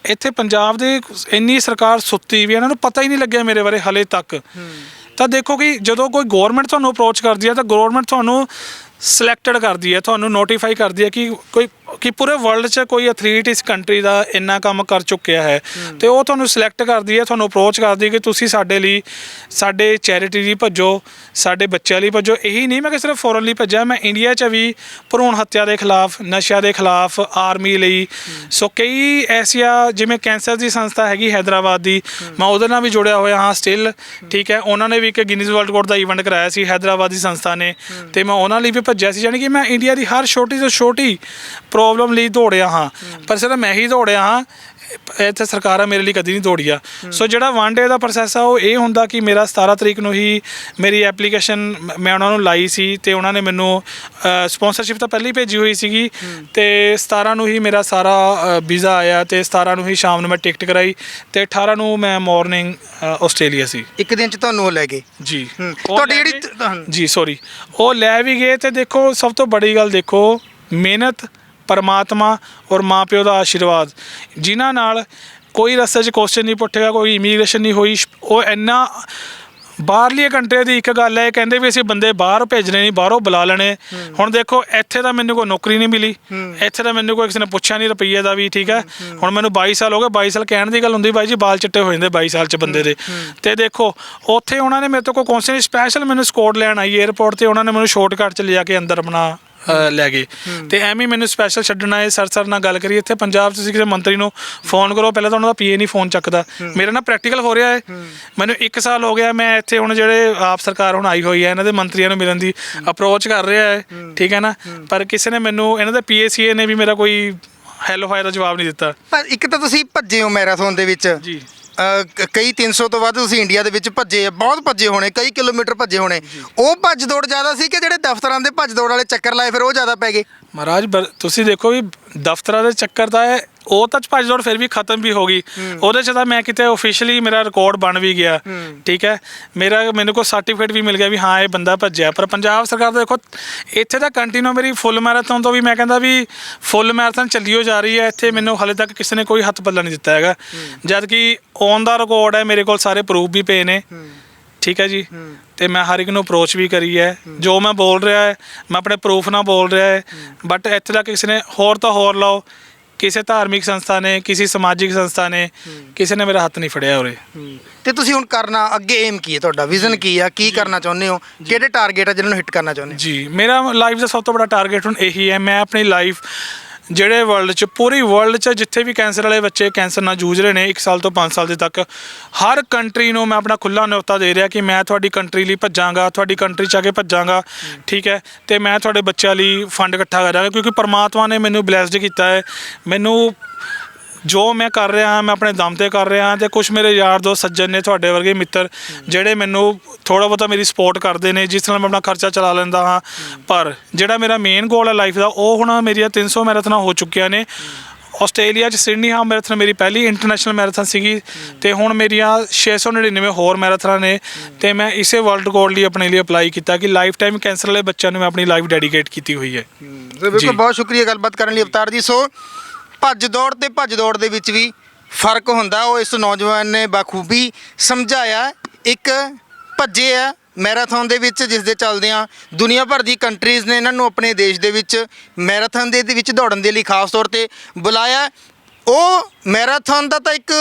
ਇੱਥੇ ਪੰਜਾਬ ਦੇ ਇੰਨੀ ਸਰਕਾਰ ਸੁੱਤੀ ਵੀ, ਇਹਨਾਂ ਨੂੰ ਪਤਾ ਹੀ ਨਹੀਂ ਲੱਗਿਆ ਮੇਰੇ ਬਾਰੇ ਹਲੇ ਤੱਕ। ਤਾਂ ਦੇਖੋ ਕਿ ਜਦੋਂ ਕੋਈ ਗੌਰਮੈਂਟ ਤੁਹਾਨੂੰ ਅਪਰੋਚ ਕਰਦੀ ਹੈ ਤਾਂ ਗੌਰਮੈਂਟ ਤੁਹਾਨੂੰ ਸਿਲੈਕਟਡ ਕਰਦੀ ਹੈ, ਤੁਹਾਨੂੰ ਨੋਟੀਫਾਈ ਕਰਦੀ ਹੈ ਕਿ ਪੂਰੇ ਵਰਲਡ 'ਚ ਕੋਈ ਐਥਲੀਟ ਇਸ ਕੰਟਰੀ ਦਾ ਇੰਨਾ ਕੰਮ ਕਰ ਚੁੱਕਿਆ ਹੈ, ਤੇ ਉਹ ਤੁਹਾਨੂੰ ਸਿਲੈਕਟ ਕਰਦੀ ਹੈ, ਤੁਹਾਨੂੰ ਅਪਰੋਚ ਕਰਦੀ ਹੈ ਕਿ ਤੁਸੀਂ ਸਾਡੇ ਲਈ, ਸਾਡੇ ਚੈਰਿਟੀ ਲਈ ਭੱਜੋ, ਸਾਡੇ ਬੱਚਿਆਂ ਲਈ ਭੱਜੋ। ਇਹੀ ਨਹੀਂ ਮੈਂ ਕਿ ਸਿਰਫ ਫੋਰਨ ਲਈ ਭੱਜਿਆ, ਮੈਂ ਇੰਡੀਆ 'ਚ ਵੀ ਭਰੂਣ ਹੱਤਿਆ ਦੇ ਖਿਲਾਫ, ਨਸ਼ਿਆਂ ਦੇ ਖਿਲਾਫ, ਆਰਮੀ ਲਈ। ਸੋ ਕਈ ਐਸੀਆਂ, ਜਿਵੇਂ ਕੈਂਸਰ ਦੀ ਸੰਸਥਾ ਹੈਗੀ ਹੈਦਰਾਬਾਦ ਦੀ, ਮੈਂ ਉਹਦੇ ਨਾਲ ਵੀ ਜੁੜਿਆ ਹੋਇਆ ਹਾਂ ਸਟਿਲ, ਠੀਕ ਹੈ। ਉਹਨਾਂ ਨੇ ਵੀ ਇੱਕ ਗਿਨੀਜ਼ ਵਰਲਡ ਰਿਕਾਰਡ ਦਾ ਈਵੈਂਟ ਕਰਾਇਆ ਸੀ ਹੈਦਰਾਬਾਦ ਦੀ ਸੰਸਥਾ ਨੇ, ਤੇ ਮੈਂ ਉਹਨਾਂ ਲਈ ਵੀ ਭੱਜਿਆ ਸੀ। ਯਾਨੀ ਕਿ ਮੈਂ ਇੰਡੀਆ ਦੀ ਹਰ ਛੋਟੀ ਤੋਂ ਛੋਟੀ ਪ੍ਰੋਬਲਮ ਲਈ ਦੌੜਿਆ ਹਾਂ, ਪਰ ਸਿਰਫ ਮੈਂ ਹੀ ਦੌੜਿਆ ਹਾਂ, ਇੱਥੇ ਸਰਕਾਰਾਂ ਮੇਰੇ ਲਈ ਕਦੀ ਨਹੀਂ ਦੌੜੀਆਂ। ਸੋ ਜਿਹੜਾ 1 ਡੇ ਦਾ ਪ੍ਰੋਸੈਸ ਆ ਉਹ ਇਹ ਹੁੰਦਾ ਕਿ ਮੇਰਾ 17 ਤਰੀਕ ਨੂੰ ਹੀ ਮੇਰੀ ਐਪਲੀਕੇਸ਼ਨ ਮੈਂ ਉਹਨਾਂ ਨੂੰ ਲਾਈ ਸੀ, ਤੇ ਉਹਨਾਂ ਨੇ ਮੈਨੂੰ ਸਪਾਂਸਰਸ਼ਿਪ ਤਾਂ ਪਹਿਲਾਂ ਹੀ ਭੇਜੀ ਹੋਈ ਸੀਗੀ, ਤੇ 17 ਨੂੰ ਹੀ ਮੇਰਾ ਸਾਰਾ ਵੀਜ਼ਾ ਆਇਆ, ਤੇ 17 ਨੂੰ ਹੀ ਸ਼ਾਮ ਨੂੰ ਮੈਂ ਟਿਕਟ ਕਰਾਈ, ਤੇ 18 ਨੂੰ ਮੈਂ ਮਾਰਨਿੰਗ ਆਸਟ੍ਰੇਲੀਆ ਸੀ। ਇੱਕ ਦਿਨ 'ਚ ਤੁਹਾਨੂੰ ਉਹ ਲੈ ਗਏ? ਜੀ, ਤੁਹਾਡੀ ਜਿਹੜੀ ਜੀ ਸੌਰੀ ਉਹ ਲੈ ਵੀ ਗਏ। ਤੇ ਦੇਖੋ, ਸਭ ਤੋਂ ਬੜੀ ਗੱਲ ਦੇਖੋ, ਮਿਹਨਤ, ਪਰਮਾਤਮਾ ਔਰ ਮਾਂ ਪਿਓ ਦਾ ਆਸ਼ੀਰਵਾਦ, ਜਿਨ੍ਹਾਂ ਨਾਲ ਕੋਈ ਰਸਤੇ 'ਚ ਕੁਐਸਚਨ ਨਹੀਂ ਪੁੱਛੇਗਾ, ਕੋਈ ਇਮੀਗ੍ਰੇਸ਼ਨ ਨਹੀਂ ਹੋਈ। ਉਹ ਇੰਨਾ ਬਾਹਰਲੀਆਂ ਕੰਟਰੀਆਂ ਦੀ ਇੱਕ ਗੱਲ ਹੈ, ਕਹਿੰਦੇ ਵੀ ਅਸੀਂ ਬੰਦੇ ਬਾਹਰ ਭੇਜਣੇ ਨਹੀਂ, ਬਾਹਰੋਂ ਬੁਲਾ ਲੈਣੇ। ਹੁਣ ਦੇਖੋ, ਇੱਥੇ ਤਾਂ ਮੈਨੂੰ ਕੋਈ ਨੌਕਰੀ ਨਹੀਂ ਮਿਲੀ, ਇੱਥੇ ਤਾਂ ਮੈਨੂੰ ਕੋਈ ਕਿਸੇ ਨੇ ਪੁੱਛਿਆ ਨਹੀਂ ਰੁਪਈਏ ਦਾ ਵੀ, ਠੀਕ ਹੈ। ਹੁਣ ਮੈਨੂੰ 22 ਸਾਲ ਹੋ ਗਏ। 22 ਸਾਲ ਕਹਿਣ ਦੀ ਗੱਲ ਹੁੰਦੀ, ਬਾਈ ਜੀ ਬਾਲ ਚਿੱਟੇ ਹੋ ਜਾਂਦੇ 22 ਸਾਲ 'ਚ ਬੰਦੇ ਦੇ। ਤੇ ਦੇਖੋ, ਉੱਥੇ ਉਹਨਾਂ ਨੇ ਮੇਰੇ ਤੋਂ ਕੋਈ ਕੌਂਸਲ ਸਪੈਸ਼ਲ ਮੈਨੂੰ ਸਕੋਟ ਲੈਣ ਆਈ ਏਅਰਪੋਰਟ 'ਤੇ, ਉਹਨਾਂ ਨੇ ਮੈਨੂੰ ਸ਼ਾਰਟਕਟ 'ਚ ਲਿਜਾ ਕੇ ਅੰਦਰ ਆਪਣਾ ਲੈ ਗਏ, ਤੇ ਐਵੇਂ ਮੈਨੂੰ ਸਪੈਸ਼ਲ ਛੱਡਣਾ ਹੈ। ਸਰ ਨਾਲ ਗੱਲ ਕਰੀ, ਇੱਥੇ ਪੰਜਾਬ ਤੁਸੀਂ ਕਿਸੇ ਮੰਤਰੀ ਨੂੰ ਫੋਨ ਕਰੋ, ਪਹਿਲਾਂ ਤਾਂ ਉਹਨਾਂ ਦਾ ਪੀਏ ਨਹੀਂ ਫੋਨ ਚੱਕਦਾ। ਮੇਰਾ ਨਾ ਪ੍ਰੈਕਟੀਕਲ ਹੋ ਰਿਹਾ ਹੈ, ਮੈਨੂੰ 1 ਸਾਲ ਹੋ ਗਿਆ ਮੈਂ ਇੱਥੇ। ਹੁਣ ਜਿਹੜੇ ਆਪ ਸਰਕਾਰ ਹੁਣ ਆਈ ਹੋਈ ਹੈ, ਇਹਨਾਂ ਦੇ ਮੰਤਰੀਆਂ ਨੂੰ ਮਿਲਣ ਦੀ ਅਪਰੋਚ ਕਰ ਰਿਹਾ ਹੈ, ਠੀਕ ਹੈ ਨਾ, ਪਰ ਕਿਸੇ ਨੇ ਮੈਨੂੰ, ਇਹਨਾਂ ਦੇ PACA ਨੇ ਵੀ ਮੇਰਾ ਕੋਈ ਹੈਲੋ ਹਾਏ ਦਾ ਜਵਾਬ ਨਹੀਂ ਦਿੱਤਾ। ਪਰ ਇੱਕ ਤਾਂ ਤੁਸੀਂ ਭੱਜੇ ਹੋ ਮੈਰਾਥਨ ਦੇ ਵਿੱਚ ਜੀ, ਕਈ 300 ਤੋਂ ਵੱਧ ਤੁਸੀਂ ਇੰਡੀਆ ਦੇ ਵਿੱਚ ਭੱਜੇ, ਬਹੁਤ ਭੱਜੇ ਹੋਣੇ, ਕਈ ਕਿਲੋਮੀਟਰ ਭੱਜੇ ਹੋਣੇ। ਉਹ ਭੱਜ ਦੌੜ ਜ਼ਿਆਦਾ ਸੀ ਕਿ ਜਿਹੜੇ ਦਫ਼ਤਰਾਂ ਦੇ ਭੱਜ ਦੌੜ ਵਾਲੇ ਚੱਕਰ ਲਾਏ ਫਿਰ ਉਹ ਜ਼ਿਆਦਾ ਪੈ ਗਏ? ਮਹਾਰਾਜ, ਤੁਸੀਂ ਦੇਖੋ ਵੀ ਦਫ਼ਤਰਾਂ ਦੇ ਚੱਕਰ ਦਾ ਹੈ, ਉਹ ਤਾਂ ਭੱਜ ਦੌੜ ਫਿਰ ਵੀ ਖਤਮ ਵੀ ਹੋ ਗਈ। ਉਹਦੇ 'ਚ ਤਾਂ ਮੈਂ ਕਿਤੇ ਓਫੀਸ਼ੀਅਲੀ ਮੇਰਾ ਰਿਕਾਰਡ ਬਣ ਵੀ ਗਿਆ, ਠੀਕ ਹੈ। ਮੈਨੂੰ ਕੋਈ ਸਰਟੀਫਿਕੇਟ ਵੀ ਮਿਲ ਗਿਆ ਵੀ ਹਾਂ ਇਹ ਬੰਦਾ ਭੱਜਿਆ। ਪਰ ਪੰਜਾਬ ਸਰਕਾਰ ਦਾ ਦੇਖੋ, ਇੱਥੇ ਤਾਂ ਕੰਟੀਨਿਊ ਮੇਰੀ ਫੁੱਲ ਮੈਰਾਥਨ ਤੋਂ ਵੀ, ਮੈਂ ਕਹਿੰਦਾ ਵੀ ਫੁੱਲ ਮੈਰਾਥਨ ਚੱਲੀ ਜਾ ਰਹੀ ਹੈ। ਇੱਥੇ ਮੈਨੂੰ ਹਾਲੇ ਤੱਕ ਕਿਸੇ ਨੇ ਕੋਈ ਹੱਥ ਪੱਲਾ ਨਹੀਂ ਦਿੱਤਾ ਹੈਗਾ, ਜਦ ਕਿ ਔਨ ਦਾ ਰਿਕਾਰਡ ਹੈ, ਮੇਰੇ ਕੋਲ ਸਾਰੇ ਪ੍ਰੂਫ ਵੀ ਪਏ ਨੇ, ਠੀਕ ਹੈ ਜੀ। ਤੇ ਮੈਂ ਹਰ ਇੱਕ ਨੂੰ ਅਪਰੋਚ ਵੀ ਕਰੀ ਹੈ, ਜੋ ਮੈਂ ਬੋਲ ਰਿਹਾ ਹੈ ਮੈਂ ਆਪਣੇ ਪ੍ਰੂਫ ਨਾਲ ਬੋਲ ਰਿਹਾ ਹੈ। ਬਟ ਇੱਥੇ ਤੱਕ ਕਿਸੇ ਨੇ ਹੋਰ ਤਾਂ ਹੋਰ ਲਾਓ ਕਿਸੇ ਧਾਰਮਿਕ ਸੰਸਥਾ ਨੇ, ਕਿਸੇ ਸਮਾਜਿਕ ਸੰਸਥਾ ਨੇ, ਕਿਸੇ ਨੇ ਮੇਰਾ ਹੱਥ ਨਹੀਂ ਫੜਿਆ ਉਰੇ। ਤੇ ਤੁਸੀਂ ਹੁਣ ਕਰਨਾ ਅੱਗੇ ਏਮ ਕੀ ਹੈ ਤੁਹਾਡਾ, ਵਿਜ਼ਨ ਕੀ ਆ, ਕੀ ਕਰਨਾ ਚਾਹੁੰਦੇ ਹੋ, ਕਿਹੜੇ ਟਾਰਗੇਟ ਆ ਜਿਹਨਾਂ ਨੂੰ ਹਿੱਟ ਕਰਨਾ ਚਾਹੁੰਦੇ ਹੋ? ਜੀ, ਮੇਰਾ ਲਾਈਫ ਦਾ ਸਭ ਤੋਂ ਵੱਡਾ ਟਾਰਗੇਟ ਹੁਣ ਇਹੀ ਹੈ, ਮੈਂ ਆਪਣੀ ਲਾਈਫ ਜਿਹੜੇ ਵਰਲਡ 'ਚ, ਪੂਰੀ ਵਰਲਡ 'ਚ ਜਿੱਥੇ ਵੀ ਕੈਂਸਰ ਵਾਲੇ ਬੱਚੇ ਕੈਂਸਰ ਨਾਲ ਜੂਝ ਰਹੇ ਨੇ 1 ਸਾਲ ਤੋਂ 5 ਸਾਲ ਦੇ ਤੱਕ, ਹਰ ਕੰਟਰੀ ਨੂੰ ਮੈਂ ਆਪਣਾ ਖੁੱਲ੍ਹਾ ਨਿਯੋਤਾ ਦੇ ਰਿਹਾ ਕਿ ਮੈਂ ਤੁਹਾਡੀ ਕੰਟਰੀ ਲਈ ਭੱਜਾਂਗਾ, ਤੁਹਾਡੀ ਕੰਟਰੀ 'ਚ ਆ ਕੇ ਭੱਜਾਂਗਾ, ਠੀਕ ਹੈ। ਤੇ ਮੈਂ ਤੁਹਾਡੇ ਬੱਚਿਆਂ ਲਈ ਫੰਡ ਇਕੱਠਾ ਕਰਾਂਗਾ, ਕਿਉਂਕਿ ਪਰਮਾਤਮਾ ਨੇ ਮੈਨੂੰ ਬਲੈਸਡ ਕੀਤਾ ਹੈ। ਮੈਨੂੰ ਜੋ ਮੈਂ ਕਰ ਰਿਹਾ ਹਾਂ, ਮੈਂ ਆਪਣੇ ਦਮ 'ਤੇ ਕਰ ਰਿਹਾ ਹਾਂ। ਅਤੇ ਕੁਛ ਮੇਰੇ ਯਾਰ ਦੋਸਤ ਸੱਜਣ ਨੇ, ਤੁਹਾਡੇ ਵਰਗੇ ਮਿੱਤਰ, ਜਿਹੜੇ ਮੈਨੂੰ ਥੋੜ੍ਹਾ ਬਹੁਤਾ ਮੇਰੀ ਸਪੋਰਟ ਕਰਦੇ ਨੇ, ਜਿਸ ਨਾਲ ਮੈਂ ਆਪਣਾ ਖਰਚਾ ਚਲਾ ਲੈਂਦਾ ਹਾਂ। ਪਰ ਜਿਹੜਾ ਮੇਰਾ ਮੇਨ ਗੋਲ ਹੈ ਲਾਈਫ ਦਾ, ਉਹ ਹੁਣ ਮੇਰੀਆਂ 300 ਮੈਰਾਥਨਾਂ ਹੋ ਚੁੱਕੀਆਂ ਨੇ। ਆਸਟ੍ਰੇਲੀਆ 'ਚ ਸਿਡਨੀ ਹਾਫ ਮੈਰਾਥਨ ਮੇਰੀ ਪਹਿਲੀ ਇੰਟਰਨੈਸ਼ਨਲ ਮੈਰਾਥਨ ਸੀਗੀ, ਅਤੇ ਹੁਣ ਮੇਰੀਆਂ 699 ਹੋਰ ਮੈਰਾਥਨਾਂ ਨੇ। ਅਤੇ ਮੈਂ ਇਸੇ ਵਰਲਡ ਰਿਕਾਰਡ ਲਈ ਆਪਣੇ ਲਈ ਅਪਲਾਈ ਕੀਤਾ ਕਿ ਲਾਈਫ ਟਾਈਮ ਕੈਂਸਰ ਵਾਲੇ ਬੱਚਿਆਂ ਨੂੰ ਮੈਂ ਆਪਣੀ ਲਾਈਫ ਡੈਡੀਕੇਟ ਕੀਤੀ ਹੋਈ ਹੈ। ਬਿਲਕੁਲ, ਬਹੁਤ ਸ਼ੁਕਰੀਆ ਗੱਲਬਾਤ ਕਰਨ ਲਈ ਅਵਤਾਰ ਜੀ। ਸੋ ਭੱਜ ਦੌੜ ਦੇ ਵਿੱਚ ਵੀ ਫਰਕ ਹੁੰਦਾ, ਉਹ ਇਸ ਨੌਜਵਾਨ ਨੇ ਬਾਖੂਬੀ ਸਮਝਾਇਆ। ਇੱਕ ਭੱਜੇ ਆ ਮੈਰਾਥਨ ਦੇ ਵਿੱਚ, ਜਿਸ ਦੇ ਚੱਲਦਿਆਂ ਦੁਨੀਆ ਭਰ ਦੀ ਕੰਟਰੀਜ਼ ਨੇ ਇਹਨਾਂ ਨੂੰ ਆਪਣੇ ਦੇਸ਼ ਦੇ ਵਿੱਚ ਮੈਰਾਥਨ ਦੇ ਵਿੱਚ ਦੌੜਨ ਦੇ ਲਈ ਖਾਸ ਤੌਰ 'ਤੇ ਬੁਲਾਇਆ। ਉਹ ਮੈਰਾਥਨ ਦਾ ਤਾਂ ਇੱਕ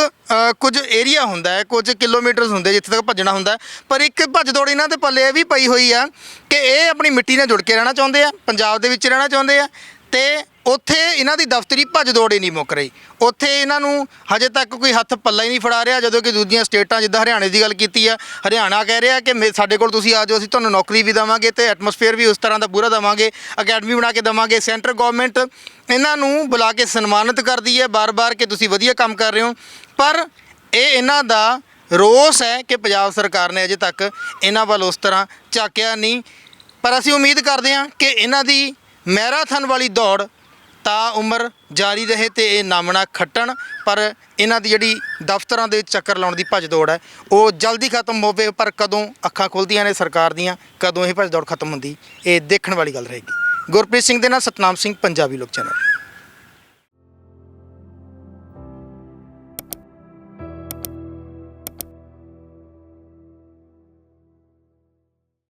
ਕੁਝ ਏਰੀਆ ਹੁੰਦਾ ਹੈ, ਕੁਝ ਕਿਲੋਮੀਟਰਸ ਹੁੰਦੇ ਜਿੱਥੇ ਤੱਕ ਭੱਜਣਾ ਹੁੰਦਾ, ਪਰ ਇੱਕ ਭੱਜ ਦੌੜ ਇਹਨਾਂ ਦੇ ਪੱਲੇ ਇਹ ਵੀ ਪਈ ਹੋਈ ਆ ਕਿ ਇਹ ਆਪਣੀ ਮਿੱਟੀ ਨਾਲ ਜੁੜ ਕੇ ਰਹਿਣਾ ਚਾਹੁੰਦੇ ਆ, ਪੰਜਾਬ ਦੇ ਵਿੱਚ ਰਹਿਣਾ ਚਾਹੁੰਦੇ ਆ। ਅਤੇ ਉੱਥੇ ਇਹਨਾਂ ਦੀ ਦਫ਼ਤਰੀ ਭੱਜ ਦੌੜ ਹੀ ਨਹੀਂ ਮੁੱਕ ਰਹੀ। ਉੱਥੇ ਇਹਨਾਂ ਨੂੰ ਹਜੇ ਤੱਕ ਕੋਈ ਹੱਥ ਪੱਲਾ ਹੀ ਨਹੀਂ ਫੜਾ ਰਿਹਾ, ਜਦੋਂ ਕਿ ਦੂਜੀਆਂ ਸਟੇਟਾਂ, ਜਿੱਦਾਂ ਹਰਿਆਣੇ ਦੀ ਗੱਲ ਕੀਤੀ ਆ, ਹਰਿਆਣਾ ਕਹਿ ਰਿਹਾ ਕਿ ਸਾਡੇ ਕੋਲ ਤੁਸੀਂ ਆ ਜਾਓ, ਅਸੀਂ ਤੁਹਾਨੂੰ ਨੌਕਰੀ ਵੀ ਦੇਵਾਂਗੇ ਅਤੇ ਐਟਮੋਸਫੇਅਰ ਵੀ ਉਸ ਤਰ੍ਹਾਂ ਦਾ ਪੂਰਾ ਦੇਵਾਂਗੇ, ਅਕੈਡਮੀ ਬਣਾ ਕੇ ਦੇਵਾਂਗੇ। ਸੈਂਟਰ ਗੌਰਮੈਂਟ ਇਹਨਾਂ ਨੂੰ ਬੁਲਾ ਕੇ ਸਨਮਾਨਿਤ ਕਰਦੀ ਹੈ ਬਾਰ-ਬਾਰ ਕਿ ਤੁਸੀਂ ਵਧੀਆ ਕੰਮ ਕਰ ਰਹੇ ਹੋ। ਪਰ ਇਹ ਇਹਨਾਂ ਦਾ ਰੋਸ ਹੈ ਕਿ ਪੰਜਾਬ ਸਰਕਾਰ ਨੇ ਅਜੇ ਤੱਕ ਇਹਨਾਂ ਵੱਲ ਉਸ ਤਰ੍ਹਾਂ ਝਾਕਿਆ ਨਹੀਂ। ਪਰ ਅਸੀਂ ਉਮੀਦ ਕਰਦੇ ਹਾਂ ਕਿ ਇਹਨਾਂ ਦੀ ਮੈਰਾਥਨ ਵਾਲੀ ਦੌੜ ਤਾਂ ਉਮਰ ਜਾਰੀ ਰਹੇ ਅਤੇ ਇਹ ਨਾਮਣਾ ਖੱਟਣ, ਪਰ ਇਹਨਾਂ ਦੀ ਜਿਹੜੀ ਦਫ਼ਤਰਾਂ ਦੇ ਵਿੱਚ ਚੱਕਰ ਲਾਉਣ ਦੀ ਭੱਜ ਦੌੜ ਹੈ ਉਹ ਜਲਦੀ ਖਤਮ ਹੋਵੇ। ਪਰ ਕਦੋਂ ਅੱਖਾਂ ਖੁੱਲ੍ਹਦੀਆਂ ਨੇ ਸਰਕਾਰ ਦੀਆਂ, ਕਦੋਂ ਇਹ ਭੱਜ ਦੌੜ ਖਤਮ ਹੁੰਦੀ, ਇਹ ਦੇਖਣ ਵਾਲੀ ਗੱਲ ਰਹੇਗੀ। ਗੁਰਪ੍ਰੀਤ ਸਿੰਘ ਦੇ ਨਾਲ ਸਤਨਾਮ ਸਿੰਘ, ਪੰਜਾਬੀ ਲੋਕ ਚੈਨਲ।